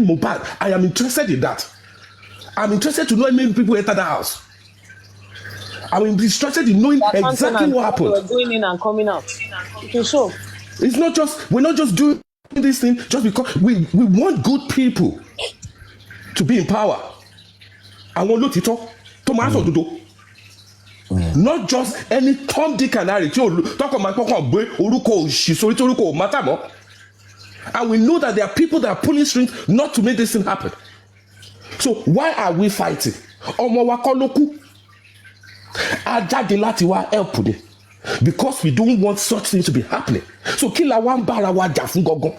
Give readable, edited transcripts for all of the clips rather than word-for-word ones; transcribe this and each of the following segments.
Mohbad. I am interested in that. I'm interested to know how many people enter the house. I'm interested in knowing exactly what happened. We're going in and coming out. Okay, so it's not just, we're not just doing this thing just because we want good people to be in power. I want lotito, Tomaso Dudo. Not just any Tom, Dick, and Harry. Talk about Uruko, Shisorito, Uruko, Matamo. And we know that there are people that are pulling strings not to make this thing happen. So why are we fighting? Ọmọ wa kọ́ ló kú. A jáde láti wá help ni. Because we don't want such things to be happening. So kí la wá ń bára wa jà fún gangan.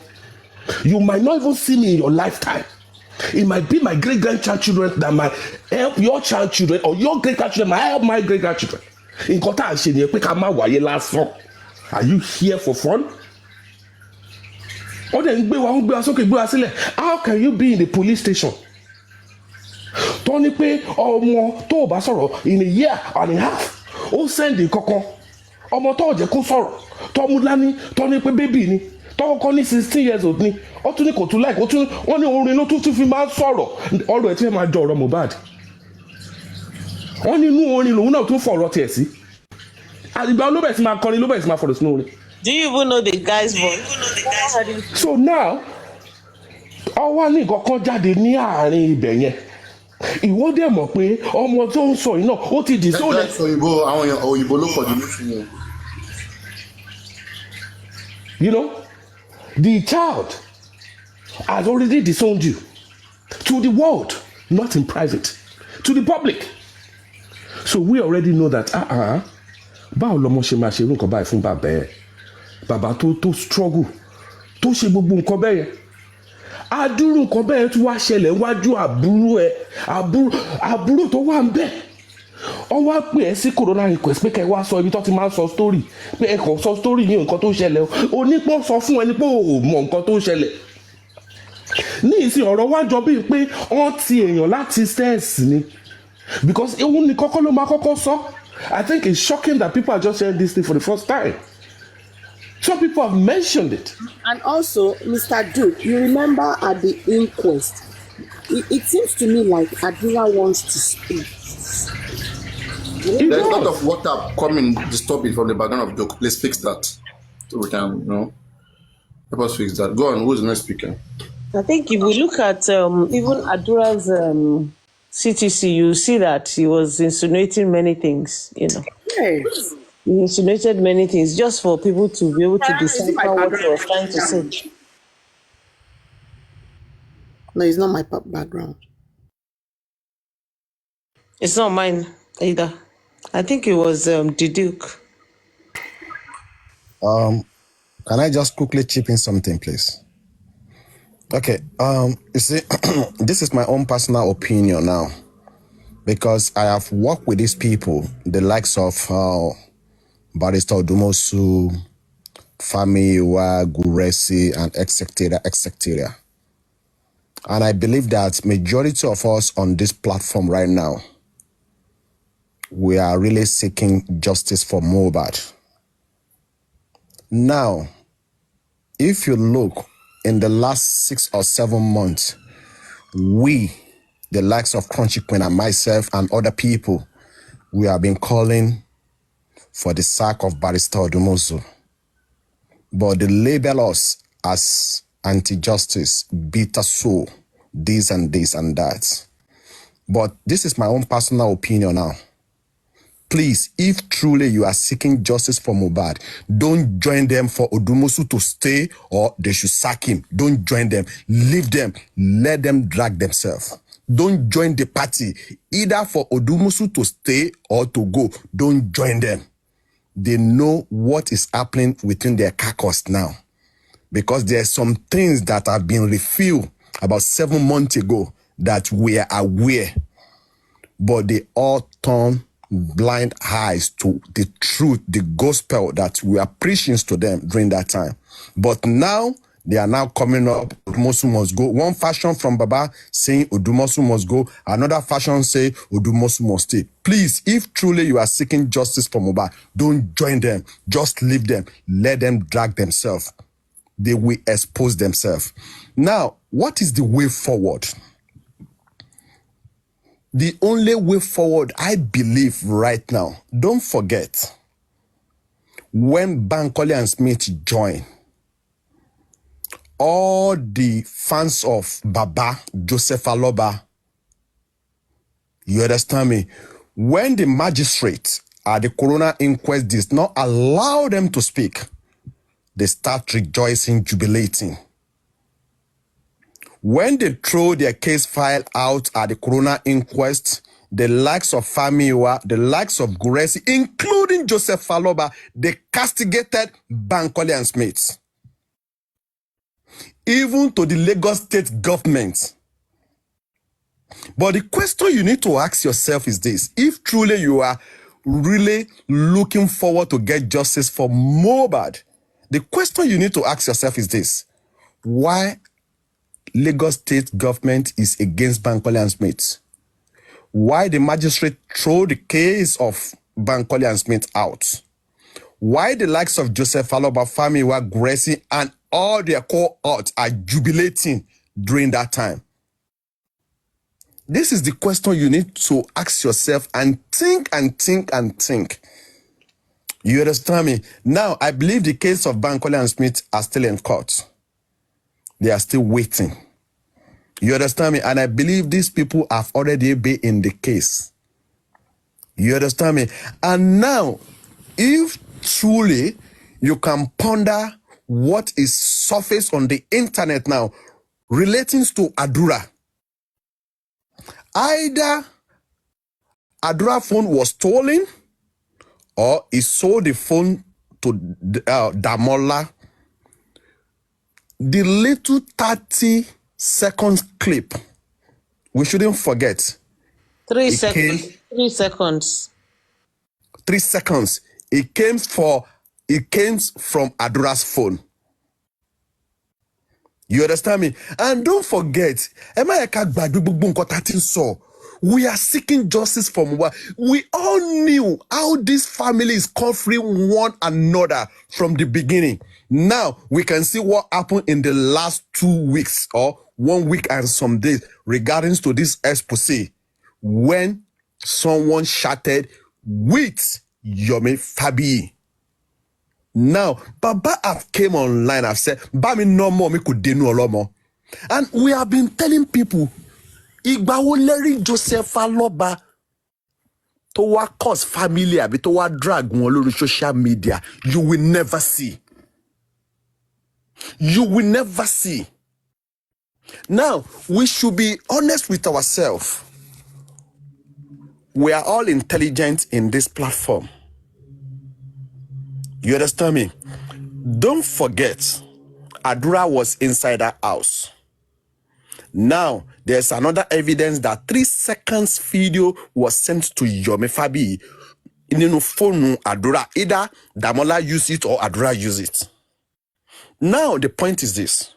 You might not even see me in your lifetime. It might be my great-grandchildren that might help your children, or your great-grandchildren might help my great-grandchildren. Nǹkan tá à ń ṣe nìyẹn pé ká má wáyé lásán. Are you here for fun? Ó dẹ̀ ń gbé wa sókè gbé wa sílẹ̀. How can you be in the police station? Tó ní pé ọmọ tó bá sọ̀rọ̀ in a year and a half ó sẹ́ndì kankan ọmọ tó jẹ́ kó sọ̀rọ̀ tó mú dání tó ní pé bébì ni tó kọ́ ní 16 years old ni ó tún ní kò tún láìkó tún wọ́n ní orin ló tún fi máa ń sọ̀rọ̀ ọ̀rọ̀ ẹ̀ tí fẹ́ máa jọ ọ̀rọ̀ Mohbad wọ́n ní inú orin lòun náà tún fọ̀rọ̀ tiẹ̀ sí àdìgbà ló bẹ̀rẹ̀ sí máa kọrin ló bẹ̀rẹ̀ sí máa fọ̀rọ̀ sínú orin. Do you even know the guy's voice? So now ọwọ́ ní nǹkan kan jáde ní àárín ibẹ̀ yẹn ìwọ dẹ̀ mọ̀ pé ọmọ tó ń sọ yìí náà ó ti dì sóòlẹ̀. òyìnbó àwọn òyìnbó ló pọ̀ jù ní fún yẹn. You know, the child has already disowned you to the world, not in private, to the public. So we already know that báwo lọmọ ṣe máa ṣe irú nǹkan báyìí fún bàbá ẹ̀ bàbá tó struggle tó ṣe gbogbo nǹkan bẹ́ẹ̀ yẹn adúrú nǹkan bẹ́ẹ̀ tún wá ṣẹlẹ̀ wájú àbúrò tó wà ń bẹ̀ ọ wá pè ẹ́ sí corona request pé kẹ́ ẹ wá sọ ibi tó ti máa ń sọ story pé ẹ kàn sọ story ní nǹkan tó ṣẹlẹ̀ o onípọ̀ sọ fún ẹni pé ò mọ nǹkan tó ṣẹlẹ̀ ní ìsìn ọ̀rọ̀ wá jọ bíi pé wọ́n ti èèyàn láti stairs ni because òun ni kọ́kọ́ ló máa kọ́kọ́ sọ. I think it's shocking that people are just hearing this thing for the first time. Some people have mentioned it. And also, Mr. Duke, you remember at the inquest, it seems to me like Adira wants to speak. There's a lot of water coming disturbing from the background of Duke. Please fix that. So we can, help us fix that. Go on, who's the next speaker? I think if we look at even Adura's CTC, you see that he was insinuating many things, Yes. He insinuated many things just for people to be able to decipher what he was trying to say. No, it's not my background. It's not mine either. I think it was the Duke. Can I just quickly chip in something, please? Okay, you see, this is my own personal opinion now, because I have worked with these people, the likes of Barrister Odumosu, Famiwa, Guresi, and etc. And I believe that majority of us on this platform right now, we are really seeking justice for MOHBAD. Now, if you look, in the last 6 or 7 months, we, the likes of Crunchy Queen and myself and other people, we have been calling for the sack of Barrister Odumosu. But they label us as anti-justice, bitter soul, this and this and that. But this is my own personal opinion now. Please, if truly you are seeking justice for Mohbad, don't join them for Odumosu to stay or they should sack him. Don't join them. Leave them. Let them drag themselves. Don't join the party, either for Odumosu to stay or to go. Don't join them. They know what is happening within their carcass now. Because there are some things that have been revealed about 7 months ago that we are aware. But they all turn blind eyes to the truth, the gospel that we are preaching to them during that time. But now, they are now coming up, Odumosu must go. One faction from Baba saying Odumosu must go. Another faction say Odumosu must stay. Please, if truly you are seeking justice for Mohbad, don't join them. Just leave them. Let them drag themselves. they will expose themselves. Now, what is the way forward? The only way forward, I believe right now, don't forget, when Bankole and Smith join, all the fans of Baba, Joseph Aloba, you understand me? When the magistrate at the coroner inquest did not allow them to speak, they start rejoicing, jubilating. When they throw their case file out at the coroner inquest, the likes of Famiwa, the likes of Guresi, including Joseph Aloba, they castigated Bankole and Smith. Even to the Lagos state government. But the question you need to ask yourself is this: if truly you are really looking forward to get justice for MOHBAD, the question you need to ask yourself is this: why Lagos state government is against Bankole and Smith? Why the magistrate throw the case of Bankole and Smith out? Why the likes of Joseph Aloba, Famiwa, Guresi, and all their cohorts are jubilating during that time? This is the question you need to ask yourself and think and think and think. You understand me? Now, I believe the case of Bankole and Smith are still in court. They are still waiting. You understand me? And I believe these people have already been in the case. You understand me? And now, if truly you can ponder what is surfaced on the internet now relating to Adura, either Adura phone was stolen or he sold the phone to Damola. The little 30-second clip, we shouldn't forget. 3 seconds. 3 seconds. 3 seconds. It came from Adura's phone. You understand me? And don't forget, we are seeking justice for MOHBAD. We all knew how this family is covering one another from the beginning. Now we can see what happened in the last 2 weeks or 1 week and some days regarding to this expose when someone chatted with Yomi Fabi. Now, Baba have came online and said, Bami no more, me could denu olomo. And we have been telling people, Igba wo leri Joseph Aloba to wa cause family abi to wa drag won lori social media. You will never see. You will never see. Now, we should be honest with ourselves. We are all intelligent in this platform. You understand me? Don't forget, Adura was inside that house. Now, there's another evidence that 3 seconds video was sent to Yomi Fabi in the phone Adura. Either Damola used it or Adura used it. Now, the point is this.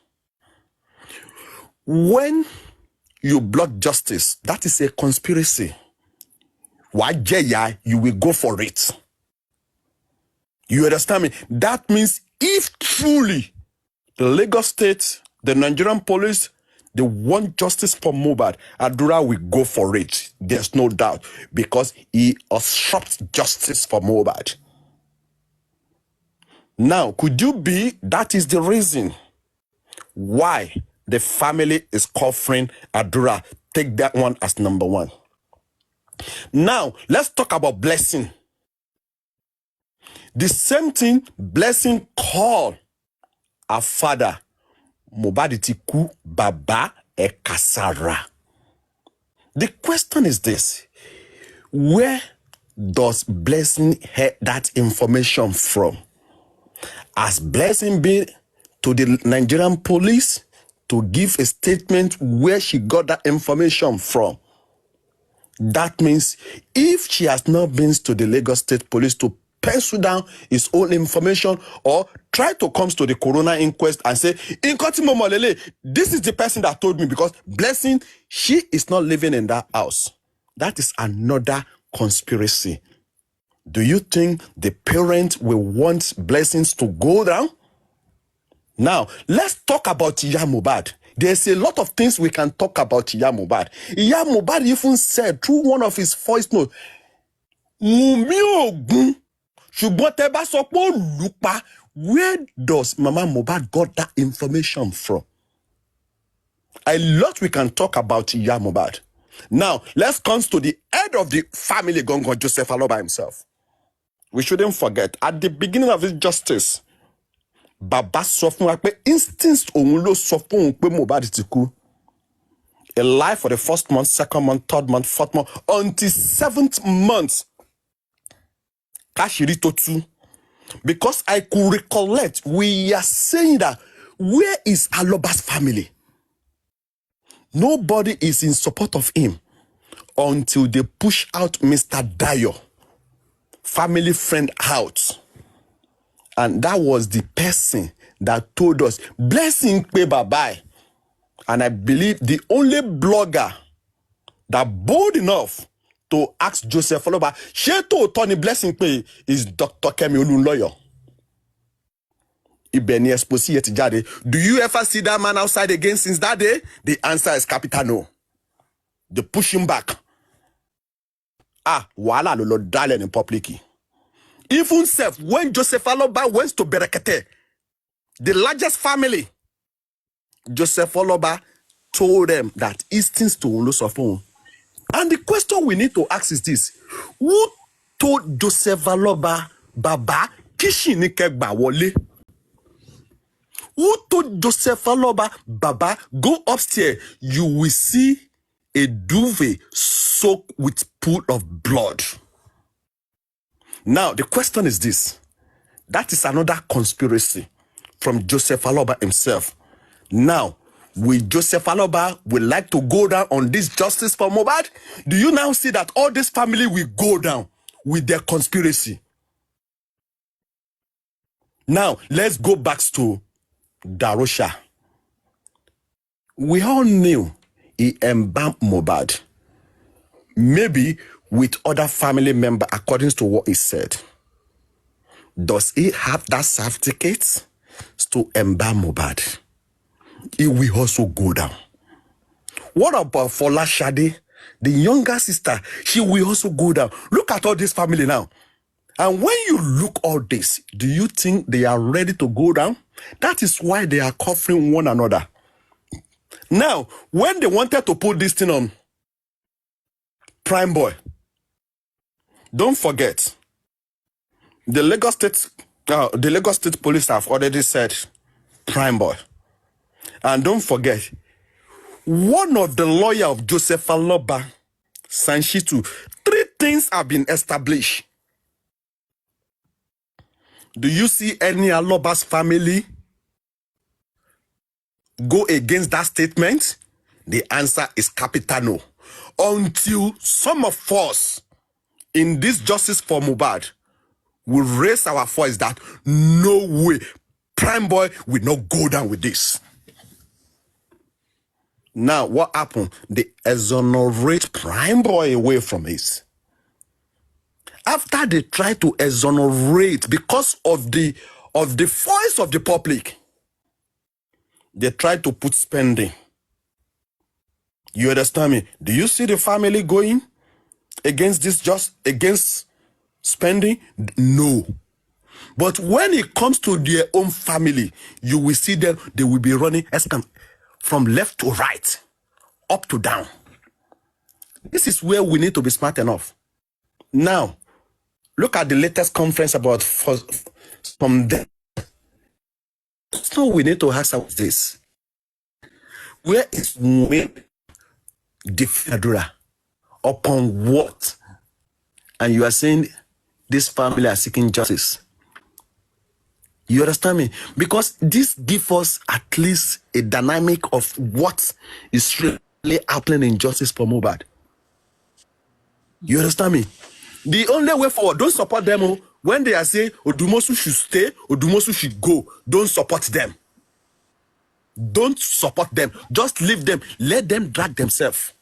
When you block justice, that is a conspiracy. Wajeya, you will go for it. You understand me? That means if truly the Lagos state, the Nigerian police, they want justice for MOHBAD, Adura will go for it. There's no doubt, because he obstructs justice for MOHBAD. Now, could you be that is the reason why the family is covering Adura? Take that one as number one. Now, let's talk about Blessing. The same thing Blessing called our father, MOHBAD Tiku Baba Ekasara. The question is this: where does Blessing get that information from? Has Blessing been to the Nigerian police to give a statement where she got that information from? That means if she has not been to the Lagos State Police to pencil down his own information or try to come to the coroner inquest and say, this is the person that told me, because Blessing, she is not living in that house. That is another conspiracy. Do you think the parent will want Blessings to go down? Now, let's talk about Iya Mohbad. There's a lot of things we can talk about Iya Mohbad. Iya Mohbad even said through one of his voice notes, Wunmi Ogun, ṣùgbọ́n tẹ́ bá sọ pé ó lù ú pa, where does Mama Mohbad got that information from? A lot we can talk about Iya Mohbad. Now, let's come to the head of the family, Gongo Joseph Aloba himself. We shouldn't forget, at the beginning of his justice, Baba sọ fún wa pé instinct òun ló sọ fún òun pé Mohbad ti kú. Alive for the first month, second month, third month, fourth month, until 7th month. Kashiri Totu. Because I could recollect, we are saying that, where is Aloba's family? Nobody is in support of him until they push out Mr. Dayo, family friend out. And that was the person that told us, blessing pay bye-bye. And I believe the only blogger that bold enough to ask Joseph Aloba, ṣé tòótọ́ ni blessing pay is Dr. Kemi Olunloyo. Ibeni Esposi yet jade. Do you ever see that man outside again since that day? The answer is capital no. They push him back. Wala lo dale in public. Even self, when Joseph Aloba went to Berekete, the largest family, Joseph Aloba told them that instance to lose of phone. And the question we need to ask is this: who told Joseph Aloba, Baba, Kishi Nikegba Wole? Who told Joseph Aloba, Baba, go upstairs, you will see a duvet soaked with pool of blood? Now, the question is this. That is another conspiracy from Joseph Aloba himself. Now, will Joseph Aloba would like to go down on this justice for Mohbad? Do you now see that all this family will go down with their conspiracy? Now, let's go back to Darosha. We all knew he embalmed Mohbad. Maybe with other family member, according to what he said. Does he have that certificate to embalm Mohbad? He will also go down. What about Fola Shade, the younger sister? She will also go down. Look at all this family now. And when you look all this, do you think they are ready to go down? That is why they are covering one another. Now, when they wanted to put this thing on Prime Boy, don't forget, the Lagos State Police have already said Prime Boy. And don't forget, one of the lawyer of Joseph Aloba, Sanshitu, 3 things have been established. Do you see any Aloba's family go against that statement? The answer is capital no. Until some of us in this justice for Mohbad will raise our voice that no way, Prime Boy will not go down with this. Now, what happened? They exonerate Prime Boy away from this. After they try to exonerate because of the voice of the public, they try to put spending. You understand me? Do you see the family going against this, just against spending? No. But when it comes to their own family, you will see them, they will be running from left to right, up to down. This is where we need to be smart enough. Now, look at the latest conference about from them. So we need to ask ourselves this. Where is the federal? Upon what? And you are saying this family are seeking justice. You understand me? Because this gives us at least a dynamic of what is really happening in justice for Mohbad. You understand me? The only way forward, don't support them. When they are saying Odumosu should stay, Odumosu should go, don't support them. Don't support them. Just leave them. Let them drag themselves.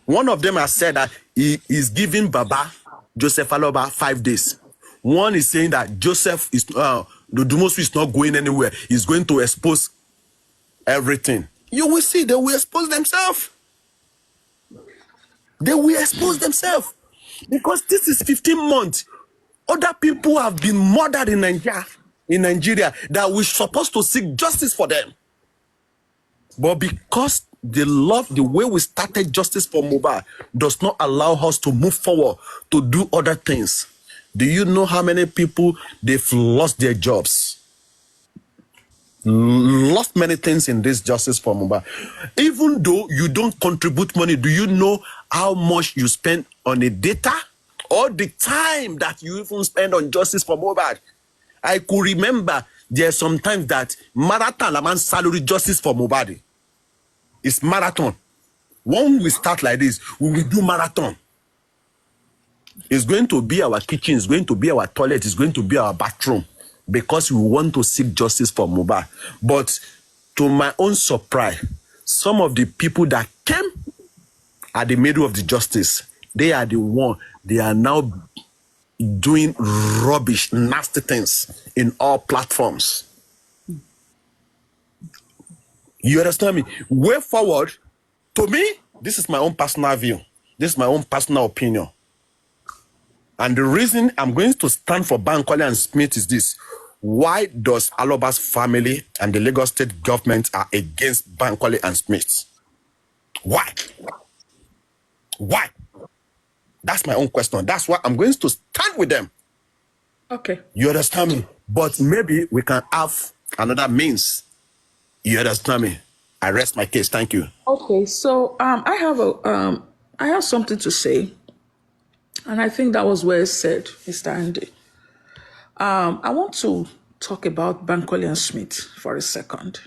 One of them has said that he is giving Baba, Joseph Aloba, 5 days. One is saying that The Dumosu is not going anywhere. He's going to expose everything. You will see they will expose themselves. They will expose themselves. Because this is 15 months. Other people have been murdered in Nigeria that we're supposed to seek justice for them. But because they love the way we started justice for MOHBAD does not allow us to move forward to do other things. Do you know how many people they've lost their jobs? Lost many things in this justice for MOHBAD. Even though you don't contribute money, do you know how much you spend on a data? Or the time that you even spend on justice for MOHBAD? I could remember there's sometimes that marathon, a man's salary justice for MOHBAD. It's marathon. When we start like this, we will do marathon. It's going to be our kitchen, it's going to be our toilet, it's going to be our bathroom because we want to seek justice for MOHBAD. But to my own surprise, some of the people that came at the middle of the justice, they are the one, they are now doing rubbish, nasty things in all platforms. You understand me? Way forward, to me, this is my own personal view. This is my own personal opinion. And the reason I'm going to stand for Bankole and Smith is this. Why does Aloba's family and the Lagos state government are against Bankole and Smith? Why? Why? That's my own question. That's why I'm going to stand with them. Okay. You understand me? But maybe we can have another means. You understand me? I rest my case. Thank you. Okay, so I have something to say, and I think that was well said, Mr. Andy. I want to talk about Bankole and Smith for a second.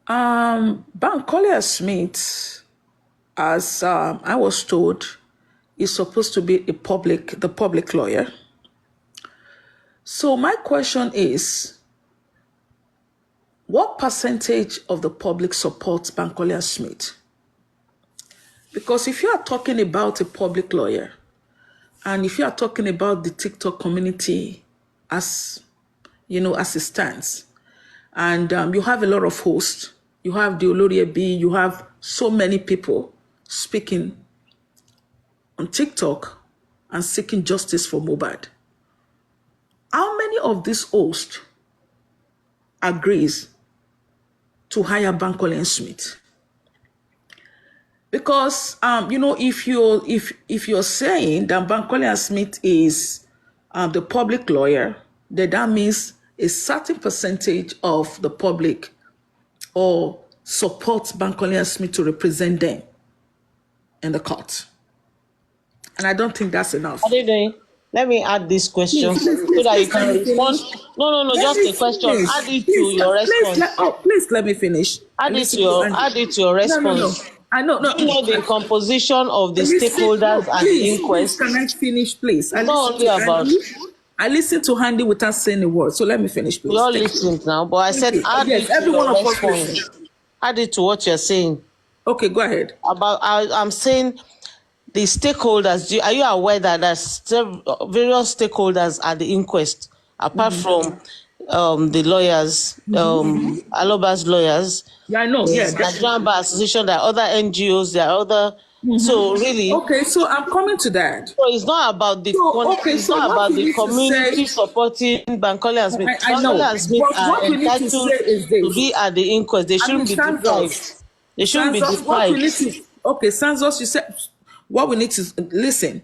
Bankole and Smith, as I was told, is supposed to be the public lawyer. So my question is, what percentage of the public supports Bankole and Smith? Because if you are talking about a public lawyer, and if you are talking about the TikTok community as, as it stands, and you have a lot of hosts, you have the Oloriebi, you have so many people speaking on TikTok and seeking justice for MOHBAD. How many of these hosts agrees to hire Bankole and Smith? Because if you're saying that Bankole and Smith is the public lawyer, then that means a certain percentage of the public or supports Bankole and Smith to represent them in the court. And I don't think that's enough. What are you doing? Let me add this question so that you can respond. No, just a question. Add it to your response. Please let me finish. Add it to your response. No. I know. Do you know the composition of the stakeholders at the inquest? Please, can I finish, please? It's not only about. I listened to Handy without saying a word, so let me finish, please. You're listening now, but I said add it to your response. Add it to what you're saying. Okay, go ahead. I'm saying the stakeholders. Are you aware that there's various stakeholders at the inquest, apart from the lawyers, Aloba's lawyers? Yeah, I know. Yeah, Nigerian Bar Association. There are other NGOs. There are other. So really. Okay, so I'm coming to that. So it's not about the. It's not about the community supporting Bankole and Smith. I know. Bankole and Smith are entitled to be at the inquest. They shouldn't be deprived. They shouldn't be deprived. Okay, Sansos, you said what we need to listen.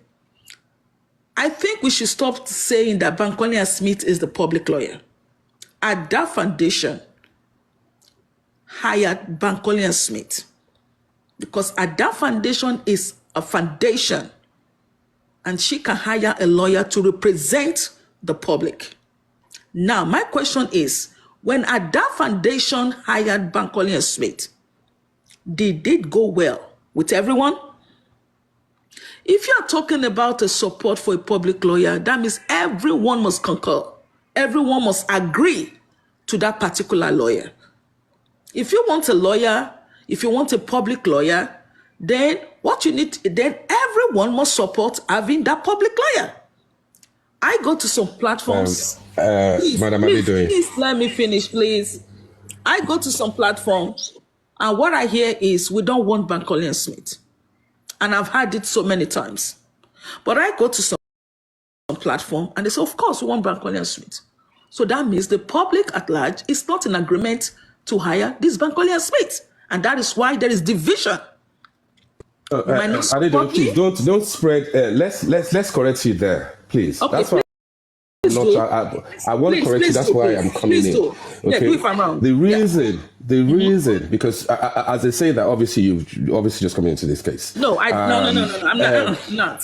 I think we should stop saying that Bankole and Smith is the public lawyer. Ada Foundation hired Bankole and Smith because Ada Foundation is a foundation and she can hire a lawyer to represent the public. Now, my question is, when Ada Foundation hired Bankole and Smith, did it go well with everyone? If you are talking about a support for a public lawyer, that means everyone must concur. Everyone must agree to that particular lawyer. If you want a lawyer, if you want a public lawyer, then everyone must support having that public lawyer. I go to some platforms. Madam, how are you doing? Please let me finish, please. I go to some platforms, and what I hear is we don't want Bankole and Smith. And I've heard it so many times. But I go to some platform, and they say, of course, we want Bankole and Smith. So that means the public at large is not in agreement to hire this Bankole and Smith. And that is why there is division. Adedo, please don't spread. Let's correct you there, please. Okay, that's why I want to correct you. That's why I'm coming in. Okay. Yeah, do it from around. The reason, because as I say that, obviously you've just coming into this case. No, I'm not.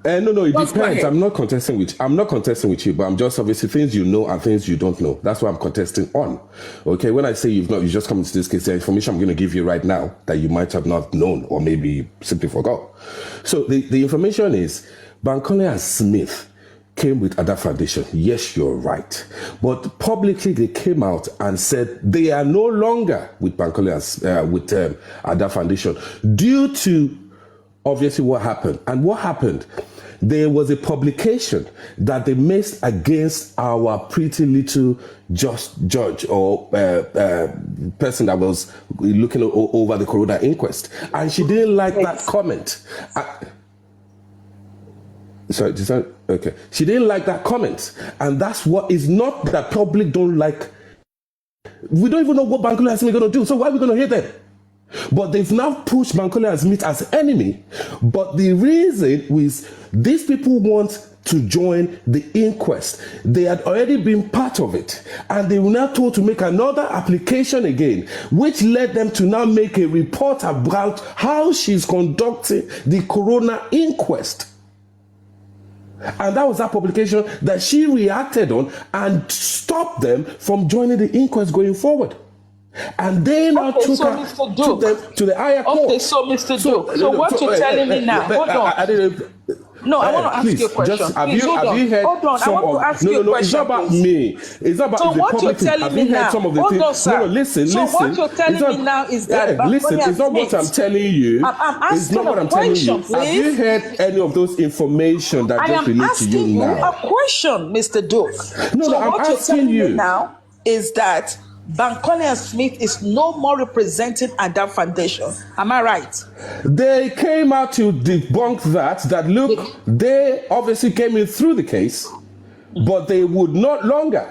No, it Just depends. I'm not contesting with you, but I'm just obviously things you know and things you don't know. That's what I'm contesting on. Okay, when I say you just come into this case, the information I'm going to give you right now that you might have not known or maybe simply forgot. So the information is Bankole and Smith came with Ada Foundation. Yes, you're right. But publicly they came out and said they are no longer with Bankole and with Ada Foundation due to obviously what happened. And what happened? There was a publication that they made against our pretty little judge or person that was looking over the Corona inquest. And she didn't like that comment. Sorry, okay. She didn't like that comment. And that's what is not that public don't like. We don't even know what Bankole and Smith are going to do. So why are we going to hear them? But they've now pushed Bankole and Smith as enemy. But the reason is these people want to join the inquest. They had already been part of it. And they were now told to make another application again, which led them to now make a report about how she's conducting the Corona inquest. And that was that publication that she reacted on and stopped them from joining the inquest going forward. And they now took them to the higher court. Okay, so Mr. Duke, so what you're telling me now, hold on. I want to ask you a question. Have you heard some of... No, it's not about me. It's not about... So what you're telling me now... Hold on, sir. No, listen. So what you're telling me now is that... Listen, it's not what I'm telling you. I'm asking a question, please. Have you heard any of those information that just relate to you now? I am asking you a question, Mr. Duke. No, I'm asking you. Now is that Bankole and Smith is no more representing Ada Foundation. Am I right? They came out to debunk that look, they obviously came in through the case, but they would not longer.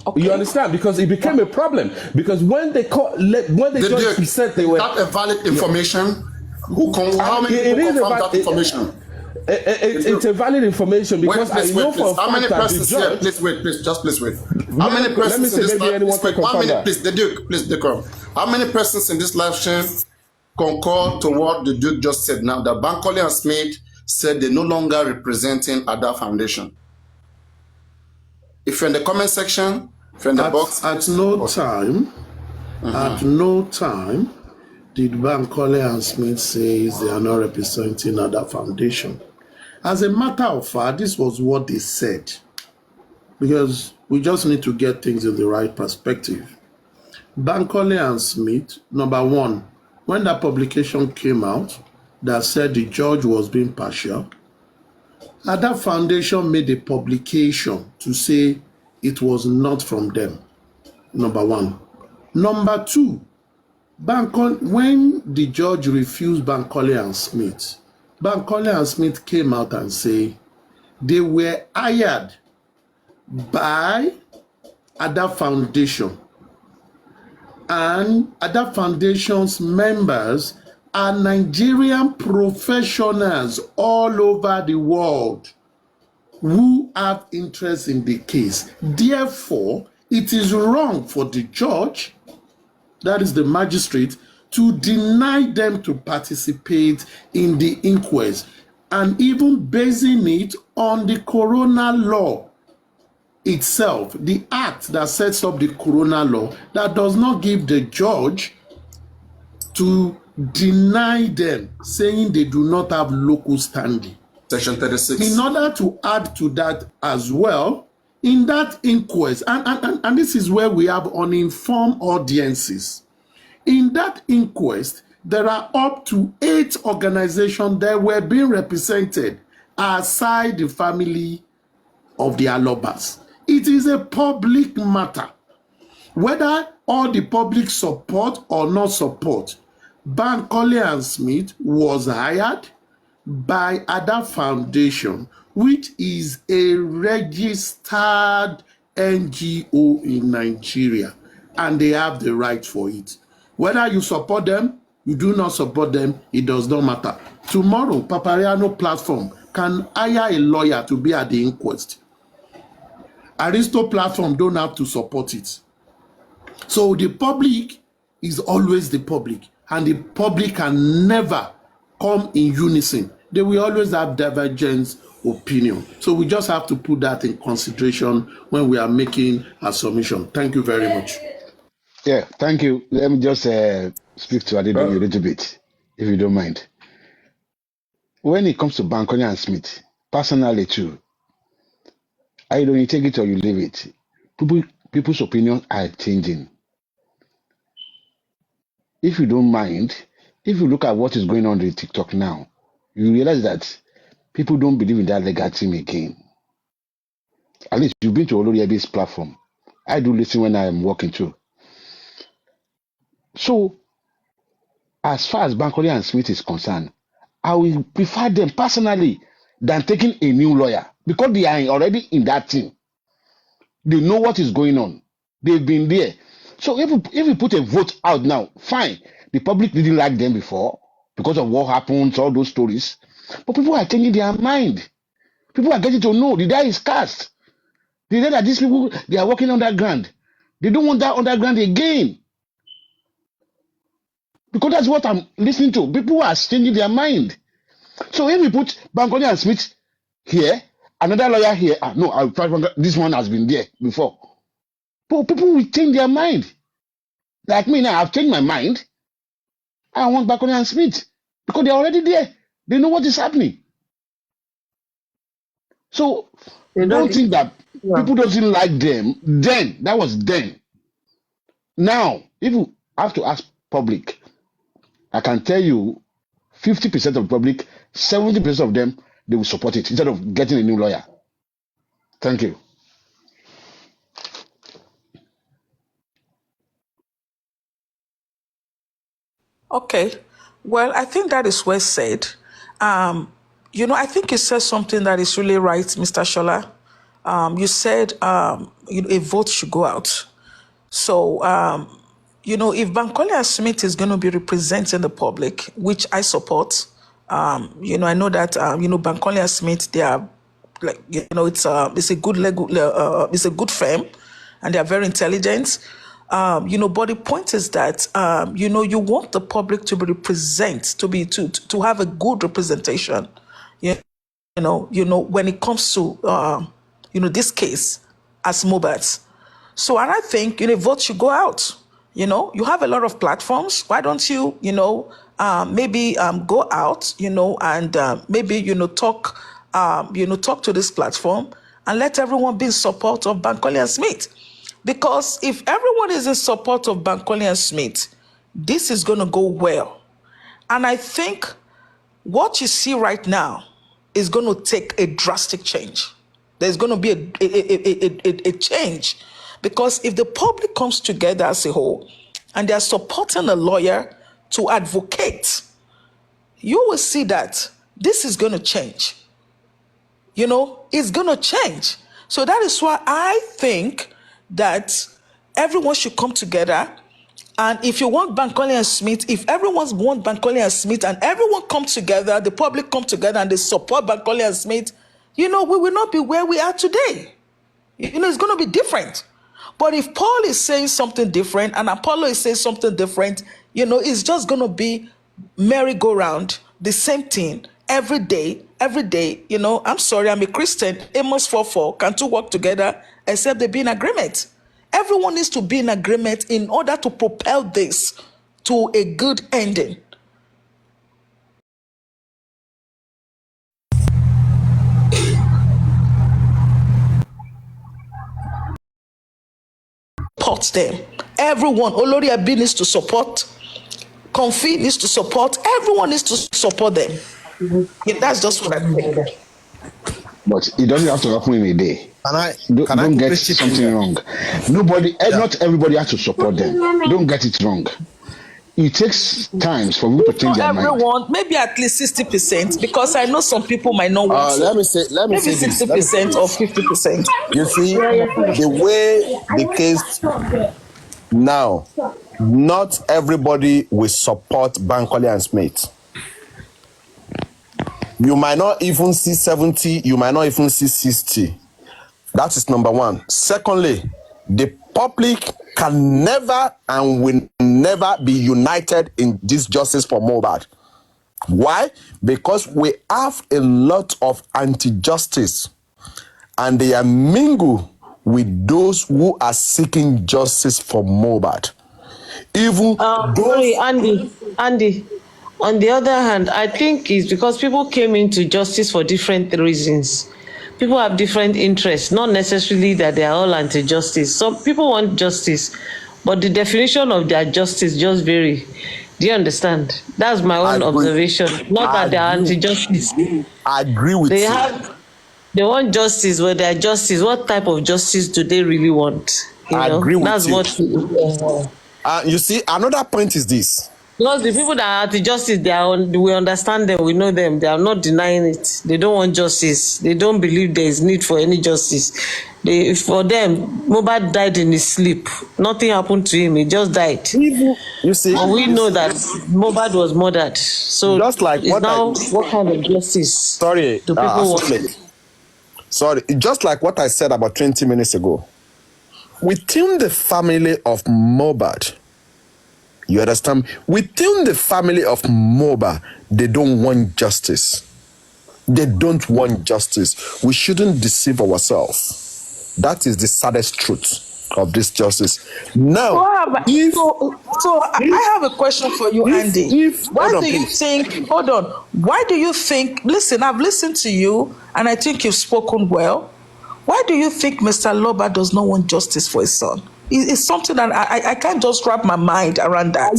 Okay. You understand? Because it became a problem. Because when they just said they were... That a valid information? How many people confirm that information? It's a valid information because I know for a fact how many that persons the judge... Please wait. How many persons in this live stream... 1 minute, please, the Duke, please, Decor. How many persons in this live stream concur to what the Duke just said now, that Bankole and Smith said they're no longer representing Ada Foundation? If you're in the comment section, if you're in the box... At no time did Bankole and Smith say they are not representing Ada Foundation. As a matter of fact, this was what they said, because we just need to get things in the right perspective. Bankole and Smith, number one, when that publication came out that said the judge was being partial, Ada Foundation made a publication to say it was not from them, number one. Number two, when the judge refused Bankole and Smith came out and say they were hired by Ada Foundation, and Ada Foundation's members are Nigerian professionals all over the world who have interest in the case. Therefore, it is wrong for the judge, that is the magistrate, to deny them to participate in the inquest, and even basing it on the Corona law itself, the act that sets up the Corona law, that does not give the judge to deny them, saying they do not have local standing. Section 36. In order to add to that as well, in that inquest, and this is where we have uninformed audiences. In that inquest, there are up to 8 organizations that were being represented aside the family of the Alobas. It is a public matter. Whether all the public support or not support, Bankole and Smith was hired by Ada Foundation, which is a registered NGO in Nigeria, and they have the right for it. Whether you support them, you do not support them, it does not matter. Tomorrow, Papariano platform can hire a lawyer to be at the inquest. Aristo platform don't have to support it. So the public is always the public, and the public can never come in unison. They will always have divergent opinion. So we just have to put that in consideration when we are making a submission. Thank you very much. Yeah, thank you. Let me just speak to Adedoyin a little bit, if you don't mind. When it comes to Bankole and Smith, personally too, I don't you take it or you leave it. People's opinions are changing. If you don't mind, if you look at what is going on in TikTok now, you realize that people don't believe in that legal team again. At least you've been to Oloriebi's platform. I do listen when I am working too. So, as far as Bankole and Smith is concerned, I will prefer them personally than taking a new lawyer because they are already in that team. They know what is going on. They've been there. So if you put a vote out now, fine. The public didn't like them before because of what happened, all those stories. But people are changing their mind. People are getting to know the die is cast. They know that these people, they are working underground. They don't want that underground again. Because that's what I'm listening to. People are changing their mind. So if we put Bankole and Smith here, another lawyer here, no, this one has been there before. But people will change their mind. Like me now, I've changed my mind. I want Bankole and Smith because they're already there. They know what is happening. So don't think that people doesn't like them. Then, that was then. Now, if you have to ask public, I can tell you 50% of the public, 70% of them, they will support it instead of getting a new lawyer. Thank you. Okay. Well, I think that is well said. I think you said something that is really right, Mr. Shola. You said a vote should go out. So, if Bankole and Smith is going to be representing the public, which I support, I know that, Bankole and Smith, they are like, it's a good it's a good firm, and they are very intelligent. But the point is that, you want the public to be to have a good representation, when it comes to, this case as MOHBAD. So, and I think, votes should go out. You have a lot of platforms. Why don't you, maybe go out, and maybe, talk to this platform and let everyone be in support of Bankole and Smith. Because if everyone is in support of Bankole and Smith, this is going to go well. And I think what you see right now is going to take a drastic change. There's going to be a change. Because if the public comes together as a whole and they're supporting a lawyer to advocate, you will see that this is going to change. It's going to change. So that is why I think that everyone should come together. And if you want Bankole and Smith, if everyone wants Bankole and Smith and everyone come together, the public come together and they support Bankole and Smith, we will not be where we are today. It's going to be different. But if Paul is saying something different and Apollo is saying something different, it's just going to be merry-go-round, the same thing every day. I'm sorry, I'm a Christian. Amos 4:4, can two work together except they be in agreement? Everyone needs to be in agreement in order to propel this to a good ending. Support them. Everyone, Olori Abi needs to support. Comfy needs to support. Everyone needs to support them. Yeah, that's just what I think. but it doesn't have to happen in a day. Don't get something wrong. Not everybody has to support them. Don't get it wrong. It takes times for people to change their mind. Everyone, maybe at least 60%, because I know some people might not want to. Let me say maybe this. 60% or 50%. You see, the way the case now, not everybody will support Bankole and Smith. You might not even see 70, you might not even see 60. That is number one. Secondly, the public can never and will never be united in this justice for MOHBAD. Why? Because we have a lot of anti-justice, and they are mingled with those who are seeking justice for MOHBAD. Sorry, Andy. On the other hand, I think it's because people came into justice for different reasons. People have different interests, not necessarily that they are all anti-justice. Some people want justice, but the definition of their justice just vary. Do you understand? That's my own observation. Not that they are anti-justice. I agree with you. They want justice, but their justice, what type of justice do they really want? I agree with you. That's what. You see, another point is this. Because the people that are anti-justice, we understand them, we know them. They are not denying it. They don't want justice. They don't believe there is need for any justice. For them, MOHBAD died in his sleep. Nothing happened to him. He just died. You see, but we know that MOHBAD was murdered. So just like what kind of justice do people want? Sorry, just like what I said about 20 minutes ago. Within the family of MOHBAD, you understand? Within the family of MOHBAD, they don't want justice. They don't want justice. We shouldn't deceive ourselves. That is the saddest truth of this justice. Now, I have a question for you, Andy. Why do you think, listen, I've listened to you, and I think you've spoken well. Why do you think Mr. Loba does not want justice for his son? It's something that I can't just wrap my mind around that.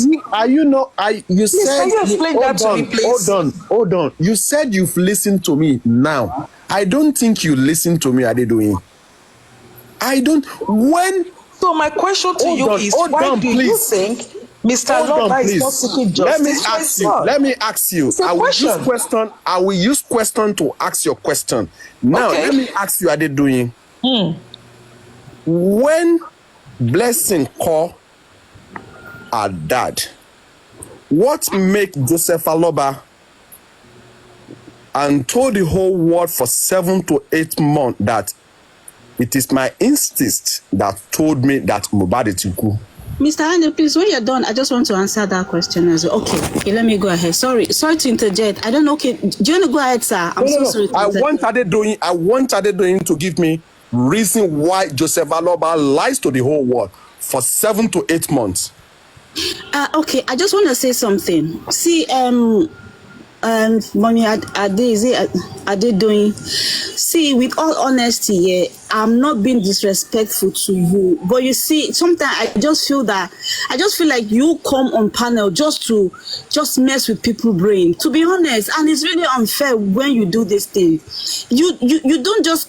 You said, can you explain that to me, please? Hold on. You said you've listened to me now. I don't think you listened to me, Adedoyin. So my question to you is, why do you think Mr. Loba is not seeking justice? Let me ask you. I will use question to ask your question. Now, let me ask you, Adedoyin. When Blessing called her dad, what make Joseph Aloba and told the whole world for 7 to 8 months that it is my instinct that told me that MOHBAD is good? Mr. Andy, please, when you're done, I just want to answer that question as well. Okay, let me go ahead. Sorry to interject. I don't know. Okay, do you want to go ahead, sir? I'm so sorry. I want Adedoyin to give me reason why Joseph Aloba lies to the whole world for 7 to 8 months. Okay, I just want to say something. See, Mommy Adedoyin. See, with all honesty, I'm not being disrespectful to you, but you see, sometimes I just feel like you come on panel just mess with people's brain. To be honest, and it's really unfair when you do this thing. You don't just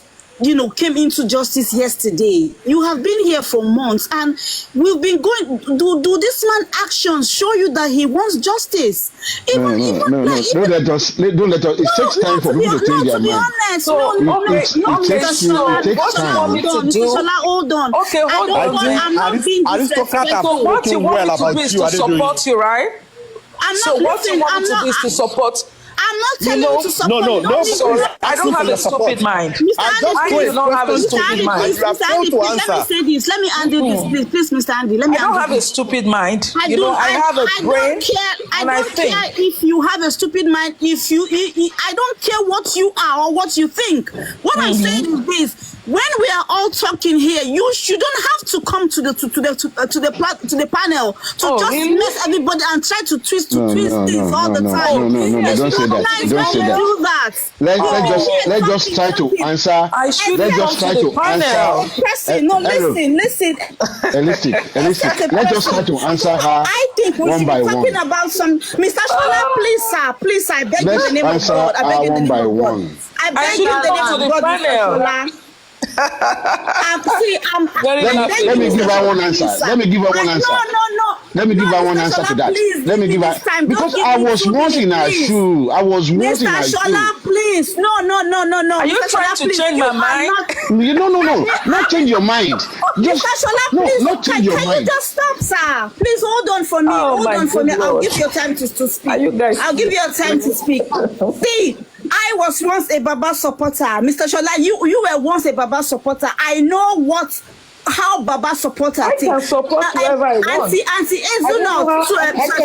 came into justice yesterday. You have been here for months, and we've been going. Do this man actions show you that he wants justice? No. Don't let us. It takes time for people to change their mind. Hold on. Okay, hold on. I'm not being disrespectful. What you want me to do is to support you, right? What you want me to do is to support. I'm not telling you to support. No. Sorry, I don't have a stupid mind. Mr. Andy, you don't have a stupid mind. Mr. Andy, please, let me say this. Let me handle this, please, Mr. Andy. Let me. I don't have a stupid mind. I have a brain. I don't care if you have a stupid mind. I don't care what you are or what you think. What I'm saying is this: when we are all talking here, you don't have to come to the panel to mess everybody and try to twist things all the time. No, don't say that. Let's just try to answer. Let's just try to answer. No, listen. Let's just try to answer her. I think we should be talking about some. Mr. Shola, please, sir, I beg you in the name of God. I beg you in the name of God. I beg should you, have gone to the panel. Let me give her one answer. Let me give her one answer. No. Let me give her one answer to that. Let me give her, because I was once in her shoe. I was once in her shoe. Mr. Shola, please. No. Are you trying to change my mind? No. Not change your mind. Just, Mr. Shola, please. Not change your mind. Can you just stop, sir? Please hold on for me. Hold on for me. I'll give you time to speak. I'll give you time to speak. See, I was once a Baba supporter. Mr. Shola, you were once a Baba supporter. I know how Baba supporter I can support whoever I want. Auntie Ezu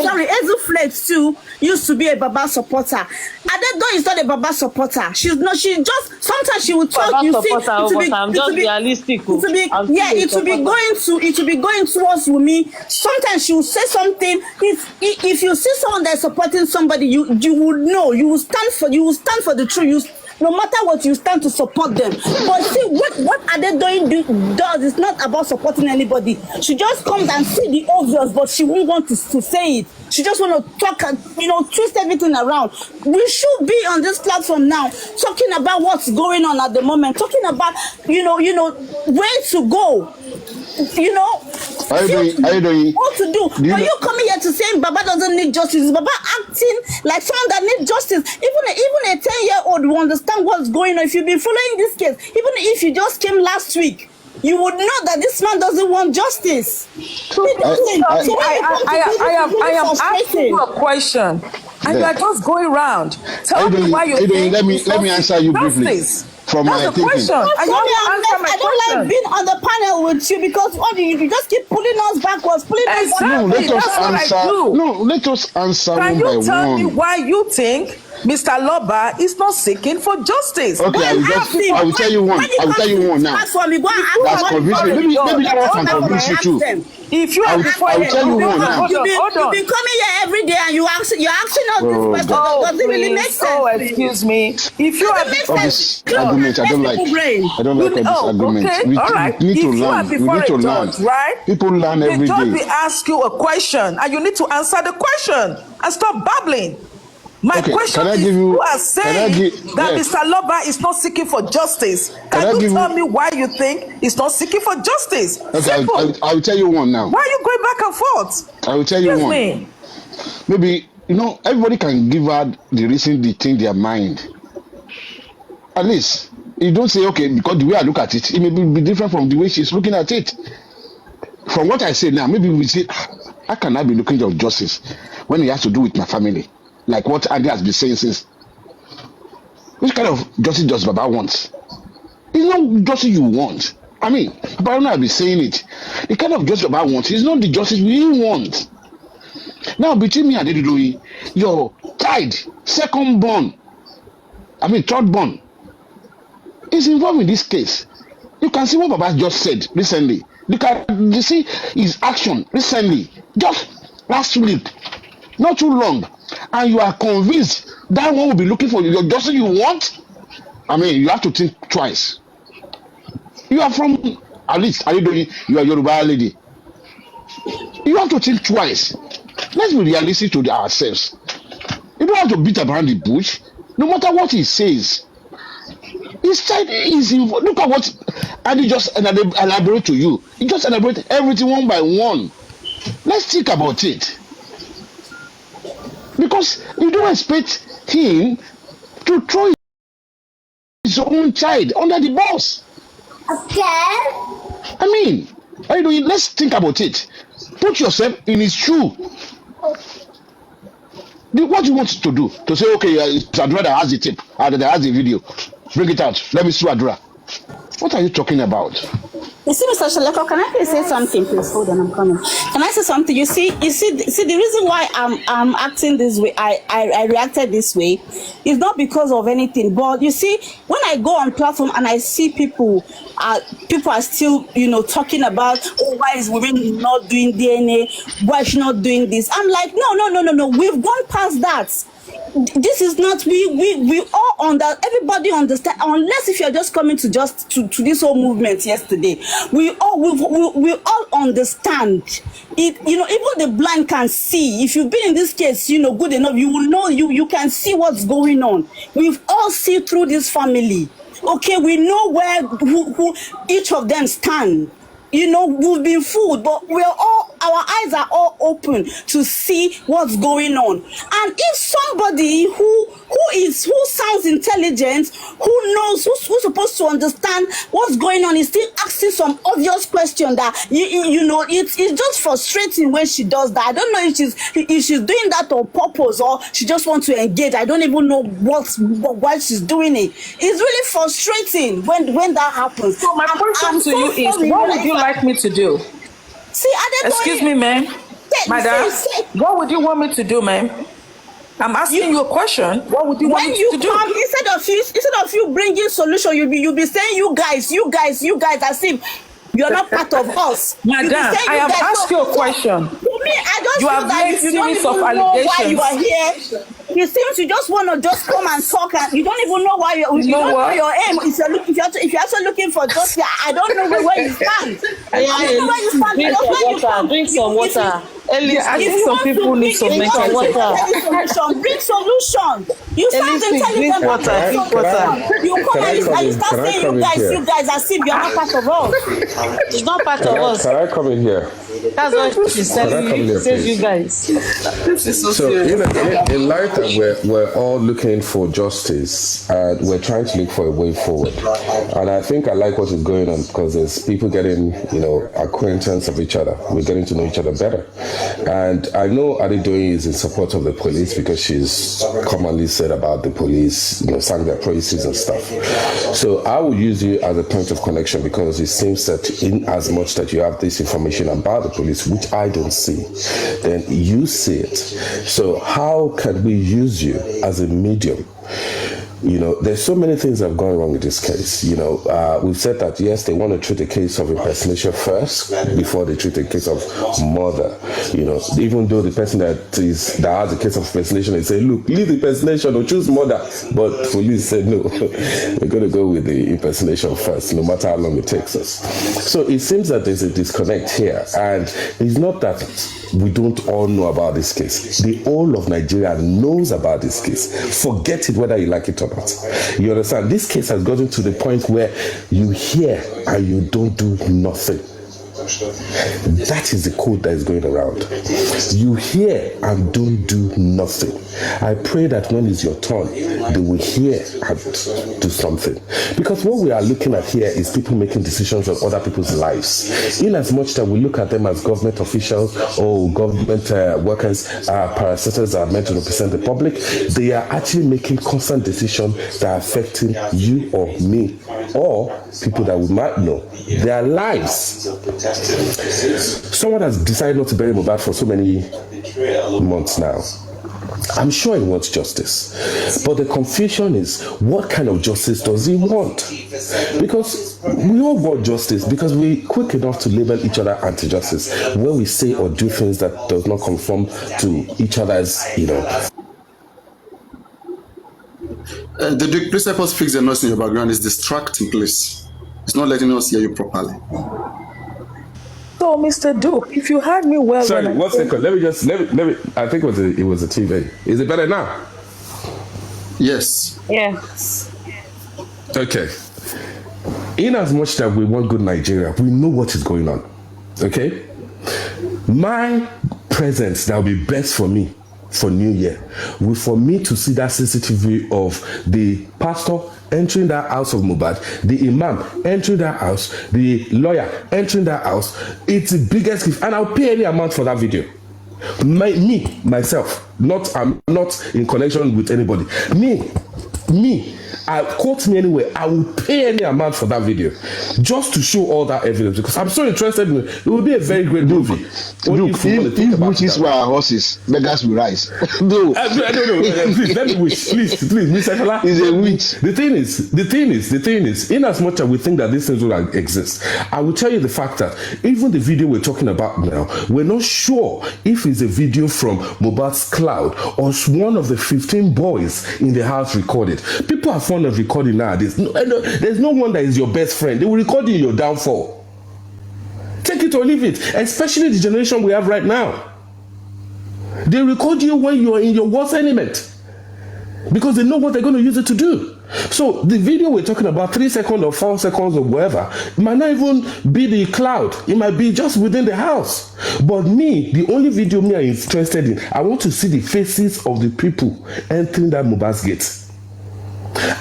sorry, Ezu Flex too used to be a Baba supporter. Adedo is not a Baba supporter. She just sometimes she would talk. Baba you see, I'm just realistic. It will be going towards me. Sometimes she will say something. If you see someone that's supporting somebody, you would know. You will stand for the truth. No matter what, you stand to support them. But see, what Adedoyin does is not about supporting anybody. She just comes and see the obvious, but she won't want to say it. She just want to talk and twist everything around. We should be on this platform now, talking about what's going on at the moment, talking about where to go. How you doing? What to do? But you coming here to say Baba doesn't need justice? Baba acting like someone that needs justice. Even a 10-year-old will understand what's going on. If you've been following this case, even if you just came last week, you would know that this man doesn't want justice. I am asking you a question, and you are just going around. Tell me why you think. Let me answer you briefly. From That's my the thinking. question. I don't like being on the panel with you because you just keep pulling us backwards, No, let us answer Can one by you tell one. me why you think Mr. Loba is not seeking for justice? Okay, I will tell you one. I will tell you one now. That's convincing. Maybe that one can convince you too. If you are before I will tell you one now. You've been coming here every day and you're asking us this question. Does it really make sense? Oh, excuse me. If you are before this argument, I don't like all this argument. Okay, We need to if you are learn. We before need to a learn. judge, right? People learn every The judge day. will ask you a question and you need to answer the question and stop babbling. My question is, you are saying that Mr. Loba is not seeking for justice. Can you tell me why you think he's not seeking for justice? Okay, I will tell you one now. Why are you going back and forth? I will tell you one. Maybe, everybody can give her the reason they think their mind. At least, you don't say, okay, because the way I look at it, it may be different from the way she's looking at it. From what I say now, maybe we say, how can I be looking for justice when it has to do with my family? Like what Andy has been saying since. Which kind of justice does Baba want? It's not justice you want. I mean, Papariano has been saying it. The kind of justice Baba wants is not the justice we want. Now, between me and Adedoyin, your child, third born, is involved in this case. You can see what Baba just said recently. You see his action recently, just last week, not too long. And you are convinced that one will be looking for your justice you want? I mean, you have to think twice. You are from, at least, you are Yoruba lady. You have to think twice. Let's be realistic to ourselves. You don't have to beat around the bush. No matter what he says. His child is involved. Look at what Andy just elaborate to you. He just elaborated everything one by one. Let's think about it. Because you don't expect him to throw his own child under the bus. Okay. I mean, let's think about it. Put yourself in his shoe. What do you want to do? To say, okay, it's Adura that has the tape, that has the video. Bring it out. Let me sue Adura. What are you talking about? You see, Mr. Shaleko, can I please say something, please? Hold on, I'm coming. Can I say something? You see, the reason why I'm acting this way, I reacted this way, is not because of anything. But you see, when I go on platform and I see people are still, talking about, why is women not doing DNA? Why is she not doing this? I'm like, no. We've gone past that. this is not, we all everybody understand, unless if you're just coming to this whole movement yesterday, we all understand it. You know, even the blind can see. If you've been in this case, you know, good enough, you will know, you can see what's going on. We've all seen through this family. Okay, we know who each of them stand. You know, we've been fooled, but our eyes are all open to see what's going on. And if somebody who sounds intelligent, who knows, who's supposed to understand what's going on, is still asking some obvious question that you know, it's just frustrating when she does that. I don't know if she's doing that on purpose or she just wants to engage. I don't even know why she's doing it. It's really frustrating when that happens. So my question to you is, what would you like me to do? See, excuse me, ma'am. Madam, what would you want me to do, ma'am? I'm asking you a question. What would you want me to do? When you come, instead of you bringing solution, you'll be saying you guys, as if you're not part of us. Madam, I have asked you a question. To me, I just you feel have that made you don't series even of know allegations. why you are here. It seems you just want to just come and talk, and you don't even know why you don't know your aim. If you're also looking for justice, I don't know where you stand. I don't know where you stand. Drink some water. I think some people need some mental water. Bring solution. You sound intelligent, but you come and you start saying you guys, as if you're not part of us. It's not part of us. Can I come in here? That's what she's telling you. Says you guys. This is so serious. In light that we're all looking for justice, and we're trying to look for a way forward. And I think I like what is going on, because there's people getting, you know, acquaintance of each other. We're getting to know each other better. And I know Adedoyin is in support of the police, because she's commonly said about the police, you know, sang their praises and stuff. So I will use you as a point of connection, because it seems that in as much that you have this information about the police, which I don't see, then you see it. So how can we use you as a medium? You know, there's so many things that have gone wrong in this case. You know, we've said that, yes, they want to treat a case of impersonation first before they treat a case of murder. You know, even though the person that has a case of impersonation, they say, look, leave the impersonation or choose murder. But police said, no, we're going to go with the impersonation first, no matter how long it takes us. So it seems that there's a disconnect here. And it's not that we don't all know about this case. The whole of Nigeria knows about this case. Forget it whether you like it or not. You understand? This case has gotten to the point where you hear and you don't do nothing. That is the code that is going around. You hear and don't do nothing. I pray that when it's your turn, they will hear and do something. Because what we are looking at here is people making decisions on other people's lives. In as much that we look at them as government officials or government workers, parastatals that are meant to represent the public, they are actually making constant decisions that are affecting you or me or people that we might know. Their lives. Someone has decided not to bury MOHBAD for so many months now. I'm sure he wants justice. But the confusion is, what kind of justice does he want? Because we all want justice, because we're quick enough to label each other anti-justice when we say or do things that does not conform to each other's, you know. The Duke, please help us fix the noise in your background. It's distracting, please. It's not letting us hear you properly. So, Mr. Duke, if you heard me well... Sorry, 1 second. Let me... I think it was a TV. Is it better now? Yes. Yes. Okay. In as much that we want good Nigeria, we know what is going on. Okay? My presence that will be best for me for New Year will for me to see that CCTV of the pastor entering that house of MOHBAD, the imam entering that house, the lawyer entering that house. It's the biggest gift, and I'll pay any amount for that video. Myself, I'm not in connection with anybody. Me, me, quote me anywhere, I will pay any amount for that video just to show all that evidence because I'm so interested in it. It will be a very great movie. Look, if witches were horses, beggars will rise. No, please let me wish. Please, Mr. Shala. He's a witch. The thing is, in as much as we think that these things will exist, I will tell you the fact that even the video we're talking about now, we're not sure if it's a video from MOHBAD's cloud or one of the 15 boys in the house recorded. People are fond of recording nowadays. There's no one that is your best friend. They will record you in your downfall. Take it or leave it, especially the generation we have right now. They record you when you are in your worst element because they know what they're going to use it to do. So the video we're talking about, 3 seconds or 4 seconds or whatever, it might not even be the cloud. It might be just within the house. But me, the only video me I'm interested in, I want to see the faces of the people entering that MOHBAD's gate.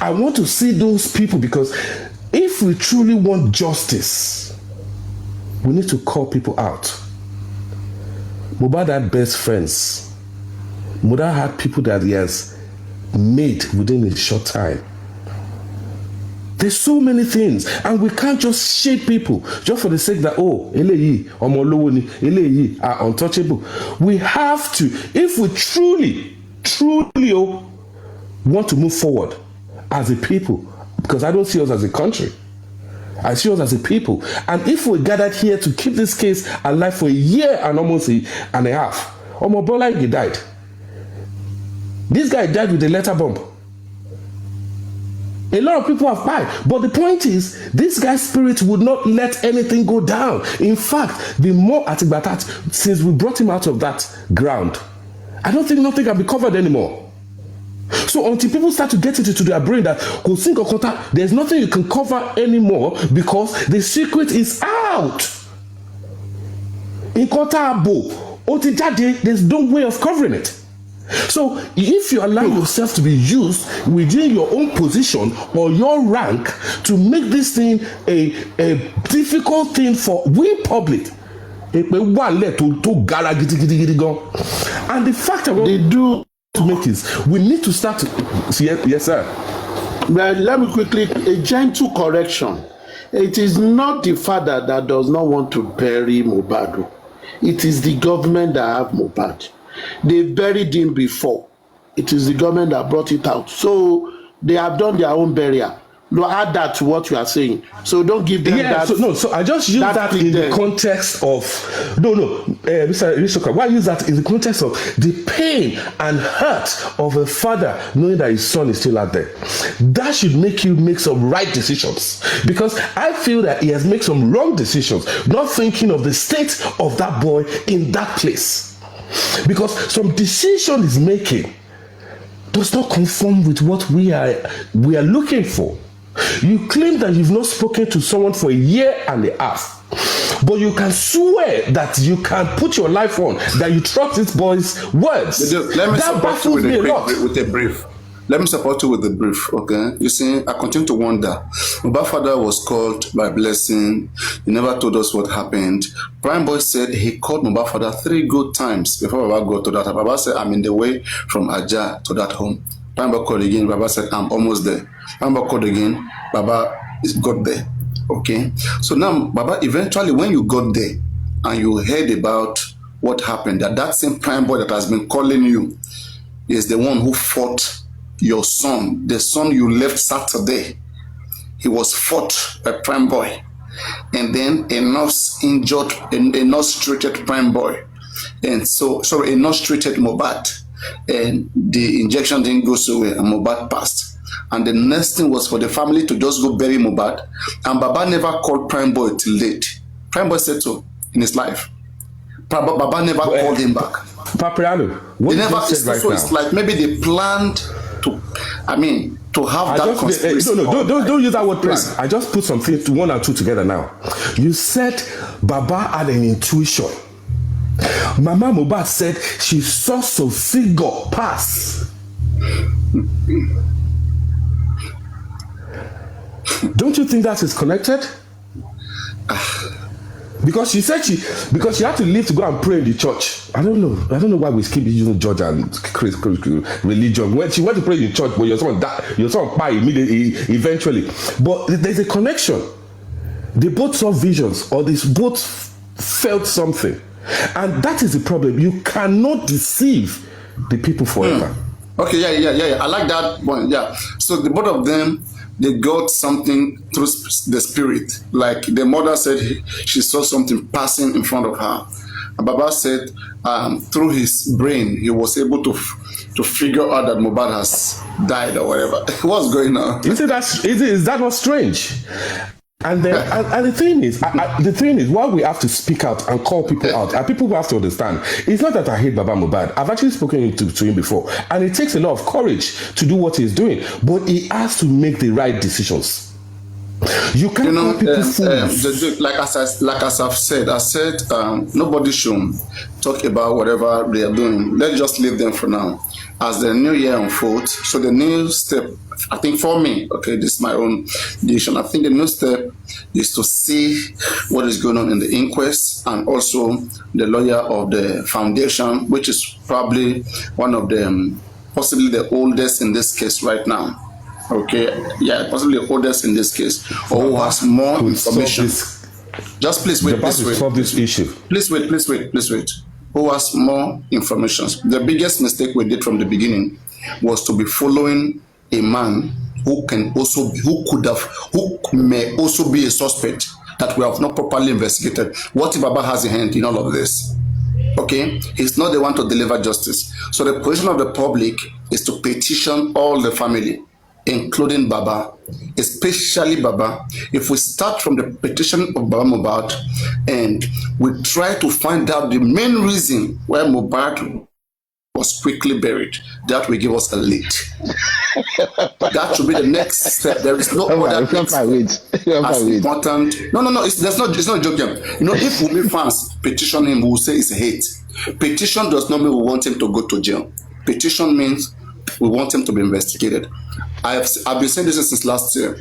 I want to see those people because if we truly want justice, we need to call people out. MOHBAD had best friends. MOHBAD had people that he has made within a short time. There's so many things, and we can't just shade people just for the sake that, eléyìí, ọmọ olówó ni, eléyìí are untouchable. We have to, if we truly want to move forward as a people, because I don't see us as a country. I see us as a people. And if we gathered here to keep this case alive for a year and almost a half, Omo Bola died. This guy died with a letter bomb. A lot of people have died. But the point is, this guy's spirit would not let anything go down. In fact, the more Atibatat, since we brought him out of that ground, I don't think nothing can be covered anymore. So until people start to get it into their brain that there's nothing you can cover anymore because the secret is out. In there's no way of covering it. So if you allow yourself to be used within your own position or your rank to make this thing a difficult thing for we public, and the fact that they do to make is we need to start to, yes sir. But let me quickly, a gentle correction. It is not the father that does not want to bury MOHBAD. It is the government that have MOHBAD. They buried him before. It is the government that brought it out. So they have done their own burial. No, add that to what you are saying. So don't give them that. So I just use that in the context of Mr. Rishoka. Why use that in the context of the pain and hurt of a father knowing that his son is still out there? That should make you make some right decisions. Because I feel that he has made some wrong decisions, not thinking of the state of that boy in that place. Because some decision he's making does not conform with what we are looking for. You claim that you've not spoken to someone for a year and a half, but you can swear that you can put your life on that you trust this boy's words. That baffles me a lot. With a brief. Let me support you with the brief, okay? You see, I continue to wonder. MOHBAD father was called by Blessing. He never told us what happened. Prime Boy said he called MOHBAD father 3 good times before Baba got to that. Baba said, I'm in the way from Aja to that home. Prime Boy called again. Baba said, I'm almost there. Prime Boy called again. Baba got there, okay? So now, Baba, eventually when you got there and you heard about what happened, that same Prime Boy that has been calling you is the one who fought your son, the son you left Saturday. He was fought by Prime Boy. And then a nurse injured, a nurse treated Prime Boy. And so, sorry, a nurse treated MOHBAD. And the injection didn't go so well and MOHBAD passed. And the next thing was for the family to just go bury MOHBAD. And Baba never called Prime Boy till late. Prime Boy said so in his life. Baba never called him back. Papariano, what they never said right so now? It's like maybe they planned to have that conspiracy. Don't use that word plan. I just put something to 1 and 2 together now. You said Baba had an intuition. Mama MOHBAD said she saw some figure pass. Don't you think that is connected? Because she said she had to leave to go and pray in the church. I don't know why we keep using church and religion. When she went to pray in church, but your son died immediately, eventually. But there's a connection. They both saw visions, or they both felt something, and that is the problem. You cannot deceive the people forever. Okay, yeah. I like that point. Yeah. So the both of them, they got something through the spirit. Like the mother said, she saw something passing in front of her. And Baba said, through his brain, he was able to figure out that MOHBAD has died or whatever. What's going on? Is that not strange? And then, and the thing is, why we have to speak out and call people out, and people who have to understand, it's not that I hate Baba MOHBAD. I've actually spoken to him before, and it takes a lot of courage to do what he's doing, but he has to make the right decisions. You can't call people fools. Like as I've said, nobody should talk about whatever they are doing. Let's just leave them for now. As the new year unfolds, so the new step, I think for me, okay, this is my own decision. I think the new step is to see what is going on in the inquest, and also the lawyer of the foundation, which is probably one of the, possibly the oldest in this case right now. Okay, yeah, possibly the oldest in this case, or who has more information. Just please wait, this issue. Please wait. Who has more information? The biggest mistake we did from the beginning was to be following a man who may also be a suspect that we have not properly investigated. What if Baba has a hand in all of this? Okay, he's not the one to deliver justice. So the position of the public is to petition all the family, including Baba, especially Baba. If we start from the petition of Baba MOHBAD and we try to find out the main reason why MOHBAD was quickly buried, that will give us a lead. That should be the next step. There is no other next as important. No. It's not joking. You know, if Wunmi fans petition him, we will say it's hate. Petition does not mean we want him to go to jail. Petition means we want him to be investigated. I've been saying this since last year.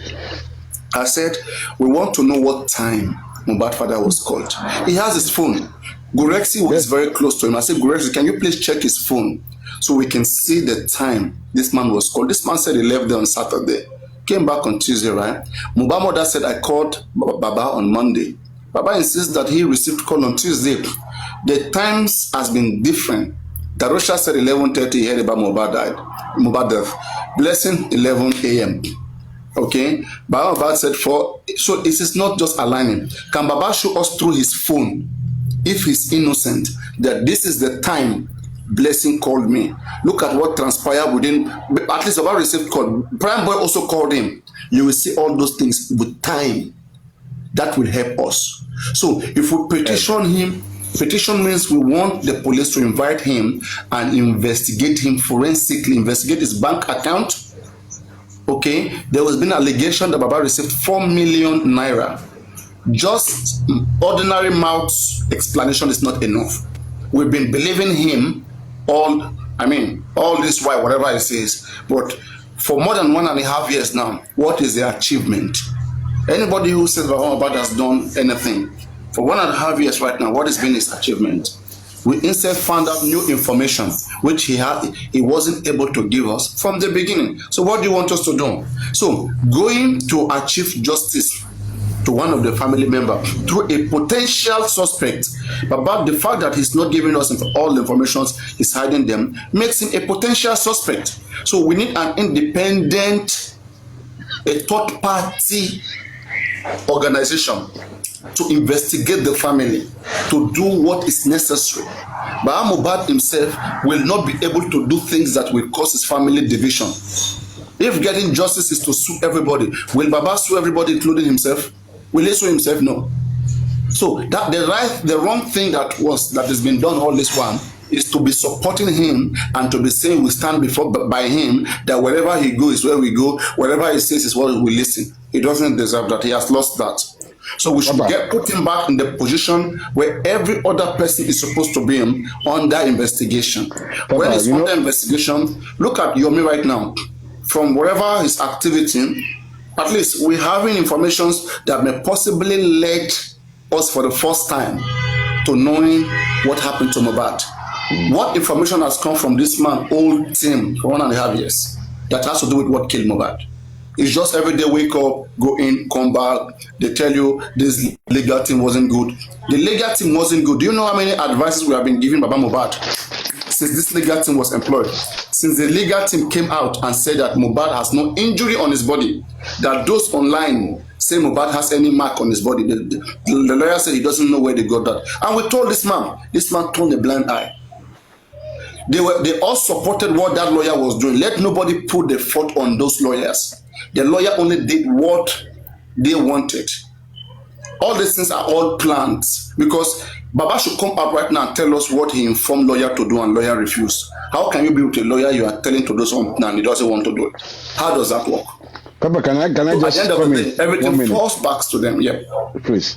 I said we want to know what time MOHBAD father was called. He has his phone. Gurexi was very close to him. I said, Gurexi, can you please check his phone so we can see the time this man was called? This man said he left there on Saturday, came back on Tuesday, right? MOHBAD mother said, I called Baba on Monday. Baba insists that he received call on Tuesday. The times has been different. Darosha said 11:30, he heard about MOHBAD death. Blessing 11 a.m. Okay, Baba said 4. So this is not just aligning. Can Baba show us through his phone, if he's innocent, that this is the time Blessing called me? Look at what transpired within. At least Baba received call. Prime Boy also called him. You will see all those things with time. That will help us. So if we petition him. Petition means we want the police to invite him and investigate him forensically, investigate his bank account. Okay, there has been an allegation that Baba received 4 million naira. Just ordinary mouth explanation is not enough. We've been believing him all this while, whatever he says, but for more than 1.5 years now, what is the achievement? Anybody who says Baba has done anything, for 1.5 years right now, what has been his achievement? We instead found out new information, which he wasn't able to give us from the beginning. So what do you want us to do? So going to achieve justice to one of the family members through a potential suspect, but the fact that he's not giving us all the information, he's hiding them, makes him a potential suspect. So we need an independent, a third party organization to investigate the family, to do what is necessary. But MOHBAD himself will not be able to do things that will cause his family division. If getting justice is to sue everybody, will Baba sue everybody, including himself? Will he sue himself? No. So that the wrong thing that has been done all this while is to be supporting him and to be saying we stand by him, that wherever he goes is where we go, whatever he says is what we listen. He doesn't deserve that. He has lost that. So we should put him back in the position where every other person is supposed to be under investigation. When it's under investigation, look at Yomi right now. From wherever his activity, at least we're having information that may possibly lead us for the first time to knowing what happened to Mohbad. What information has come from this man, old team, for 1.5 years, that has to do with what killed Mohbad? It's just every day wake up, go in, come back. They tell you this legal team wasn't good. The legal team wasn't good. Do you know how many advices we have been giving Baba Mohbad since this legal team was employed? Since the legal team came out and said that Mohbad has no injury on his body, that those online say Mohbad has any mark on his body. The lawyer said he doesn't know where they got that. And we told this man turned a blind eye. They all supported what that lawyer was doing. Let nobody put the fault on those lawyers. The lawyer only did what they wanted. All these things are all planned because Baba should come up right now and tell us what he informed lawyer to do and lawyer refused. How can you be with a lawyer you are telling to do something and he doesn't want to do it? How does that work? Papa, can I so just at the end of the day, everything falls back to them. Yeah. Please.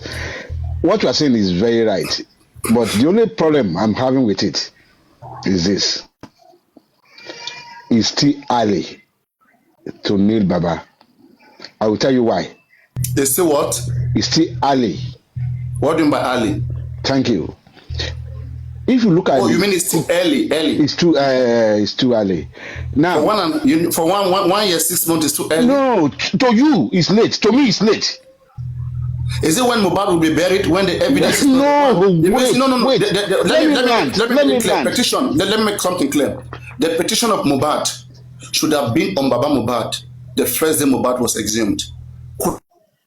What you are saying is very right. But the only problem I'm having with it is this. It's still early to nail Baba. I will tell you why. They say what? It's still early. What do you mean by early? Thank you. If you look at you mean it's too early? It's too early. Now for one year, 6 months is too early. No, to you it's late. To me it's late. Is it when Mohbad will be buried? When the evidence is no, wait. Let me clear. Petition. Let me make something clear. The petition of Mohbad should have been on Baba Mohbad the first day Mohbad was exhumed,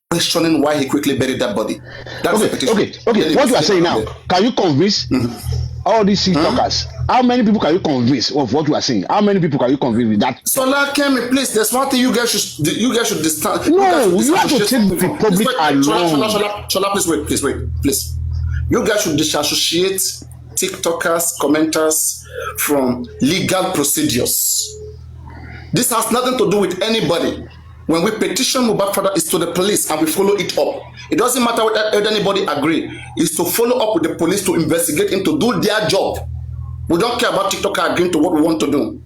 questioning why he quickly buried that body. That's the petition. Okay. What you are saying now? Can you convince all these TikTokers? How many people can you convince of what you are saying? How many people can you convince with that? So like Kemi, please, there's one thing you guys should distance. No, you have to take the public along. Shola, please wait. You guys should disassociate TikTokers, commenters from legal procedures. This has nothing to do with anybody. When we petition Mohbad father, it's to the police and we follow it up. It doesn't matter whether anybody agree. It's to follow up with the police to investigate him to do their job. We don't care about TikToker agreeing to what we want to do.